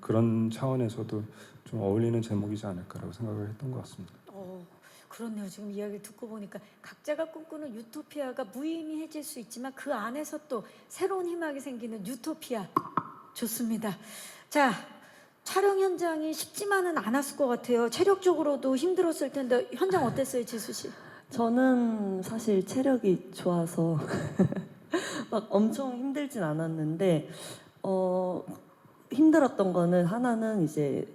그런 차원에서도 좀 어울리는 제목이지 않을까라고 생각을 했던 것 같습니다. 그렇네요. 지금 이야기를 듣고 보니까 각자가 꿈꾸는 유토피아가 무의미해질 수 있지만 그 안에서 또 새로운 희망이 생기는 유토피아. 좋습니다. 자, 촬영 현장이 쉽지만은 않았을 것 같아요. 체력적으로도 힘들었을 텐데 현장 어땠어요, 지수 씨? 저는 사실 체력이 좋아서 막 엄청 힘들진 않았는데 힘들었던 거는 하나는 이제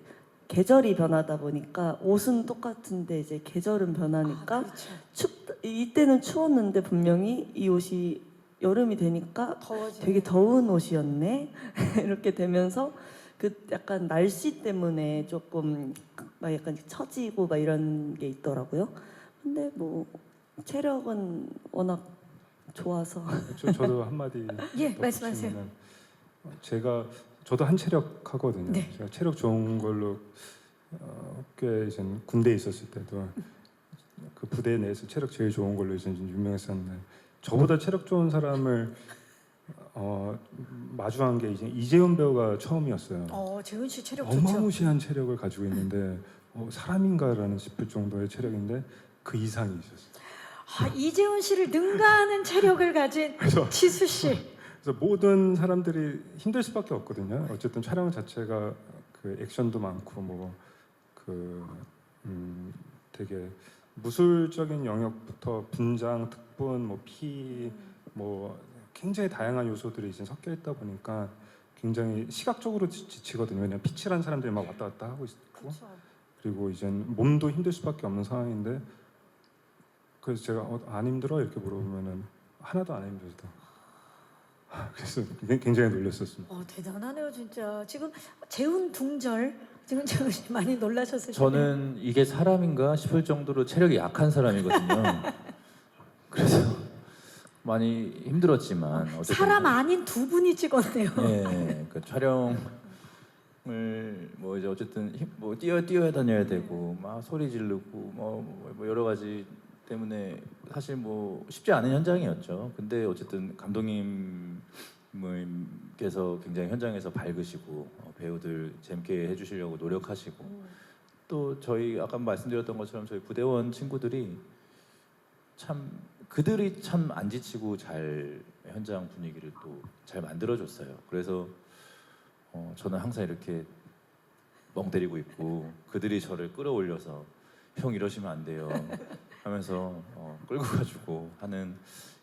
계절이 변하다 보니까 옷은 똑같은데 이제 계절은 변하니까 그렇죠. 이때는 추웠는데 분명히 이 옷이 여름이 되니까 더워지네. 되게 더운 옷이었네 이렇게 되면서 그 약간 날씨 때문에 조금 막 약간 처지고 막 이런 게 있더라고요. 근데 뭐 체력은 워낙 좋아서 저도 한마디 예, 더 말씀하세요. 붙이면은 저도 한 체력 하거든요. 네. 제가 체력 좋은 걸로 꽤 이제 군대에 있었을 때도 그 부대 내에서 체력 제일 좋은 걸로 이제 유명했었는데, 저보다 체력 좋은 사람을 마주한 게 이제 이재훈 배우가 처음이었어요. 재훈 씨 체력 좋죠. 어마무시한 체력을 가지고 있는데 사람인가라는 싶을 정도의 체력인데 그 이상이 있었어요. 이재훈 씨를 능가하는 체력을 가진 지수 씨. 그래서 모든 사람들이 힘들 수밖에 없거든요. 어쨌든 촬영 자체가 그 액션도 많고 뭐 되게 무술적인 영역부터 분장, 특분, 뭐 피, 뭐 굉장히 다양한 요소들이 이제 섞여 있다 보니까 굉장히 시각적으로 지치거든요. 왜냐면 피칠한 사람들이 막 왔다 갔다 하고 있고, 그리고 이제 몸도 힘들 수밖에 없는 상황인데, 그래서 제가 안 힘들어? 이렇게 물어보면은 하나도 안 힘들다. 그래서 굉장히 놀랐었습니다. 대단하네요, 진짜. 지금 재훈 둥절 지금 재훈 씨 많이 놀라셨을 텐데. 저는 이게 사람인가 싶을 정도로 체력이 약한 사람이거든요. 그래서 많이 힘들었지만 어쨌든 사람 아닌 두 분이 찍었네요. 예, 그 촬영을 뭐 이제 어쨌든 뭐 뛰어야 다녀야 되고 막 소리 지르고 뭐 여러 가지 때문에 사실 뭐 쉽지 않은 현장이었죠. 근데 어쨌든 감독님께서 굉장히 현장에서 밝으시고 배우들 재밌게 해주시려고 노력하시고, 또 저희 아까 말씀드렸던 것처럼 저희 부대원 친구들이 참 그들이 참 안 지치고 잘 현장 분위기를 또 잘 만들어줬어요. 그래서 저는 항상 이렇게 멍 때리고 있고 그들이 저를 끌어올려서 형 이러시면 안 돼요 하면서 끌고 가지고 하는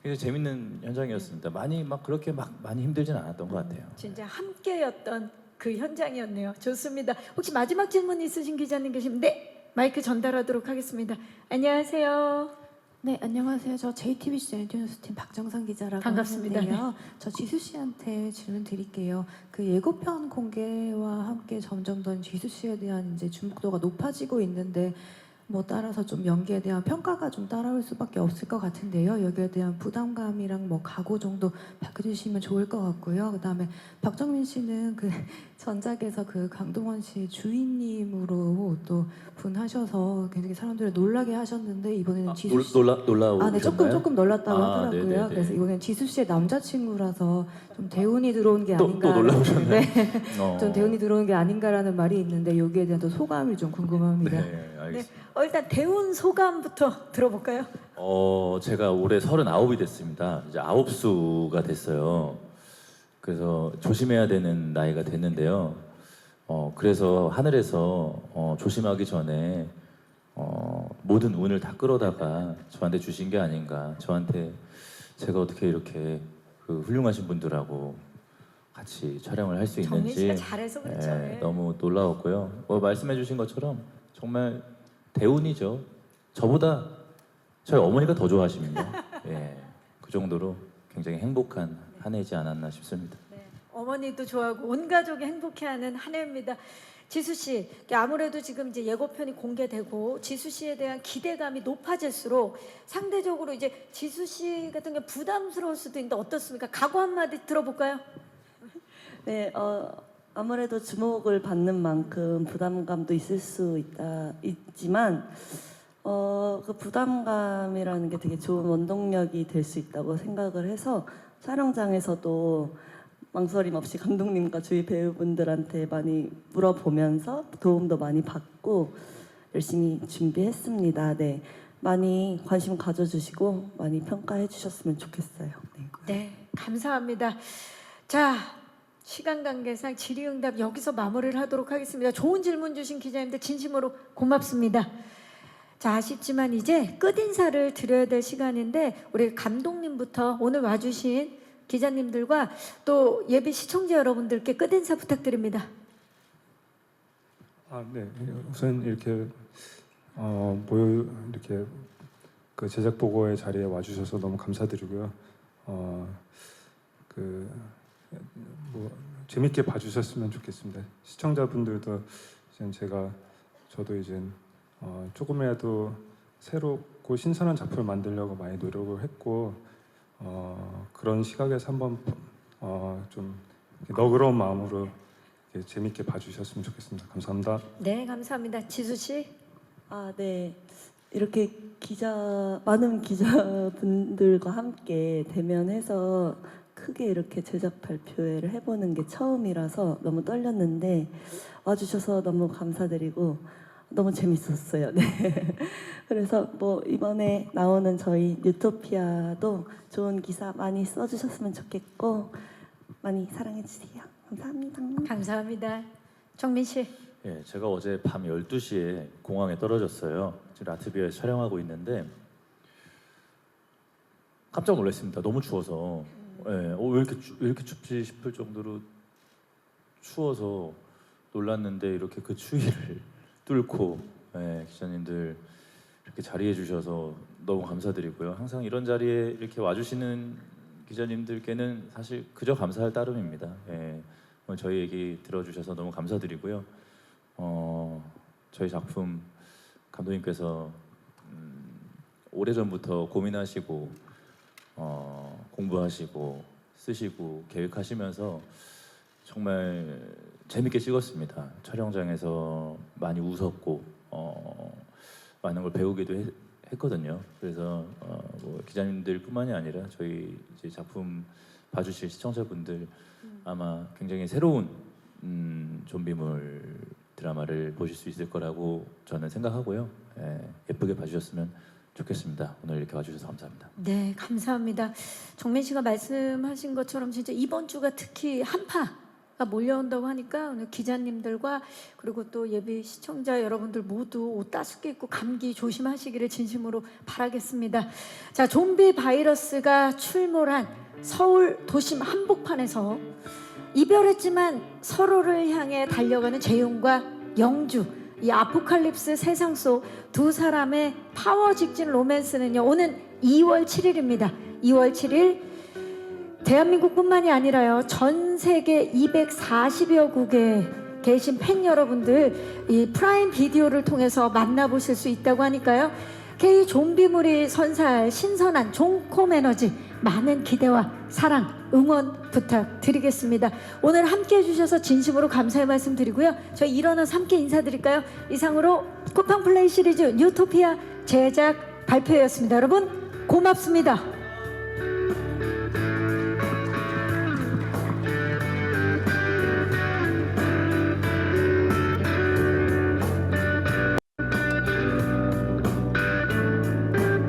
굉장히 재밌는 현장이었습니다. 그렇게 많이 힘들진 않았던 것 같아요. 진짜 함께였던 그 현장이었네요. 좋습니다. 혹시 마지막 질문 있으신 기자님 계시면 네, 마이크 전달하도록 하겠습니다. 안녕하세요. 네, 안녕하세요. 저 JTBC 엔터뉴스팀 박정선 기자라고 반갑습니다. 하는데요. 저 지수 씨한테 질문 드릴게요. 그 예고편 공개와 함께 점점 더 지수 씨에 대한 이제 주목도가 높아지고 있는데 뭐 따라서 좀 연기에 대한 평가가 좀 따라올 수밖에 없을 것 같은데요. 여기에 대한 부담감이랑 뭐 각오 정도 밝혀주시면 좋을 것 같고요. 그다음에 박정민 씨는 그 전작에서 그 강동원 씨 주인님으로 또 분하셔서 굉장히 사람들을 놀라게 하셨는데 이번에는 지수 씨 놀라우셨나요? 네, 조금 놀랐다고 아, 하더라고요. 네네네. 그래서 이번엔 지수 씨의 남자친구라서 좀 대운이 들어온 게 아닌가. 또 놀라우셨나요? 네, 어. 좀 대운이 들어온 게 아닌가라는 말이 있는데 여기에 대한 또 소감이 좀 궁금합니다. 네, 알겠습니다. 일단 대운 소감부터 들어볼까요? 제가 올해 39이 됐습니다. 이제 9수가 됐어요. 그래서 조심해야 되는 나이가 됐는데요. 그래서 하늘에서 조심하기 전에 모든 운을 다 끌어다가 저한테 주신 게 아닌가. 저한테 제가 어떻게 이렇게 그 훌륭하신 분들하고 같이 촬영을 할 수 정민 씨가 있는지 잘해서 그렇죠. 예, 네. 너무 놀라웠고요. 말씀해주신 것처럼 정말 대운이죠. 저보다 저희 어머니가 더 좋아하십니다. 예, 그 정도로 굉장히 행복한 한 해지 않았나 싶습니다. 네, 어머니도 좋아하고 온 가족이 행복해하는 한 해입니다. 지수 씨, 아무래도 지금 이제 예고편이 공개되고 지수 씨에 대한 기대감이 높아질수록 상대적으로 이제 지수 씨 같은 게 부담스러울 수도 있는데 어떻습니까? 각오 한마디 들어볼까요? 네, 아무래도 주목을 받는 만큼 부담감도 있지만 그 부담감이라는 게 되게 좋은 원동력이 될 수 있다고 생각을 해서 촬영장에서도 망설임 없이 감독님과 주위 배우분들한테 많이 물어보면서 도움도 많이 받고 열심히 준비했습니다. 네, 많이 관심 가져주시고 많이 평가해 주셨으면 좋겠어요. 네. 네, 감사합니다. 자, 시간 관계상 질의응답 여기서 마무리를 하도록 하겠습니다. 좋은 질문 주신 기자님들 진심으로 고맙습니다. 자, 아쉽지만 이제 끝인사를 드려야 될 시간인데 우리 감독님부터 오늘 와주신 기자님들과 또 예비 시청자 여러분들께 끝인사 부탁드립니다. 네. 우선 이렇게 이렇게 그 제작 보고회 자리에 와주셔서 너무 감사드리고요. 재밌게 봐주셨으면 좋겠습니다. 시청자분들도 저도 이제 조금이라도 새롭고 신선한 작품을 만들려고 많이 노력을 했고 그런 시각에서 한번 좀 너그러운 마음으로 이렇게 재밌게 봐주셨으면 좋겠습니다. 감사합니다. 네, 감사합니다. 지수 씨. 네. 이렇게 많은 기자분들과 함께 대면해서 크게 이렇게 제작 발표회를 해보는 게 처음이라서 너무 떨렸는데 와주셔서 너무 감사드리고 너무 재밌었어요. 네. 그래서 이번에 나오는 저희 뉴토피아도 좋은 기사 많이 써주셨으면 좋겠고 많이 사랑해주세요. 감사합니다. 감사합니다. 정민 씨. 예, 제가 어제 밤 12시에 공항에 떨어졌어요. 지금 라트비아에서 촬영하고 있는데 깜짝 놀랐습니다. 너무 추워서. 예, 왜 이렇게 춥지 싶을 정도로 추워서 놀랐는데 이렇게 그 추위를 뚫고 기자님들 이렇게 자리해 주셔서 너무 감사드리고요. 항상 이런 자리에 이렇게 와주시는 기자님들께는 사실 그저 감사할 따름입니다. 오늘 저희 얘기 들어주셔서 너무 감사드리고요. 저희 작품 감독님께서 오래전부터 고민하시고 공부하시고 쓰시고 계획하시면서 정말 재밌게 찍었습니다. 촬영장에서 많이 웃었고 많은 걸 배우기도 했거든요. 그래서 기자님들뿐만이 아니라 저희 이제 작품 봐주실 시청자분들 아마 굉장히 새로운 좀비물 드라마를 보실 수 있을 거라고 저는 생각하고요. 예쁘게 봐주셨으면 좋겠습니다. 오늘 이렇게 와주셔서 감사합니다. 네, 감사합니다. 정민 씨가 말씀하신 것처럼 진짜 이번 주가 특히 한파가 몰려온다고 하니까 오늘 기자님들과 그리고 또 예비 시청자 여러분들 모두 옷 따숩게 입고 감기 조심하시기를 진심으로 바라겠습니다. 자, 좀비 바이러스가 출몰한 서울 도심 한복판에서 이별했지만 서로를 향해 달려가는 재용과 영주, 이 아포칼립스 세상 속 두 사람의 파워 직진 로맨스는요, 오는 2월 7일입니다. 2월 7일 대한민국뿐만이 아니라요, 전 세계 240여 국에 계신 팬 여러분들 이 프라임 비디오를 통해서 만나보실 수 있다고 하니까요, K 좀비물이 선사할 신선한 종콤 에너지 많은 기대와 사랑, 응원 부탁드리겠습니다. 오늘 함께 해주셔서 진심으로 감사의 말씀 드리고요. 저희 일어나서 함께 인사드릴까요? 이상으로 쿠팡 플레이 시리즈 뉴토피아 제작 발표였습니다. 여러분 고맙습니다.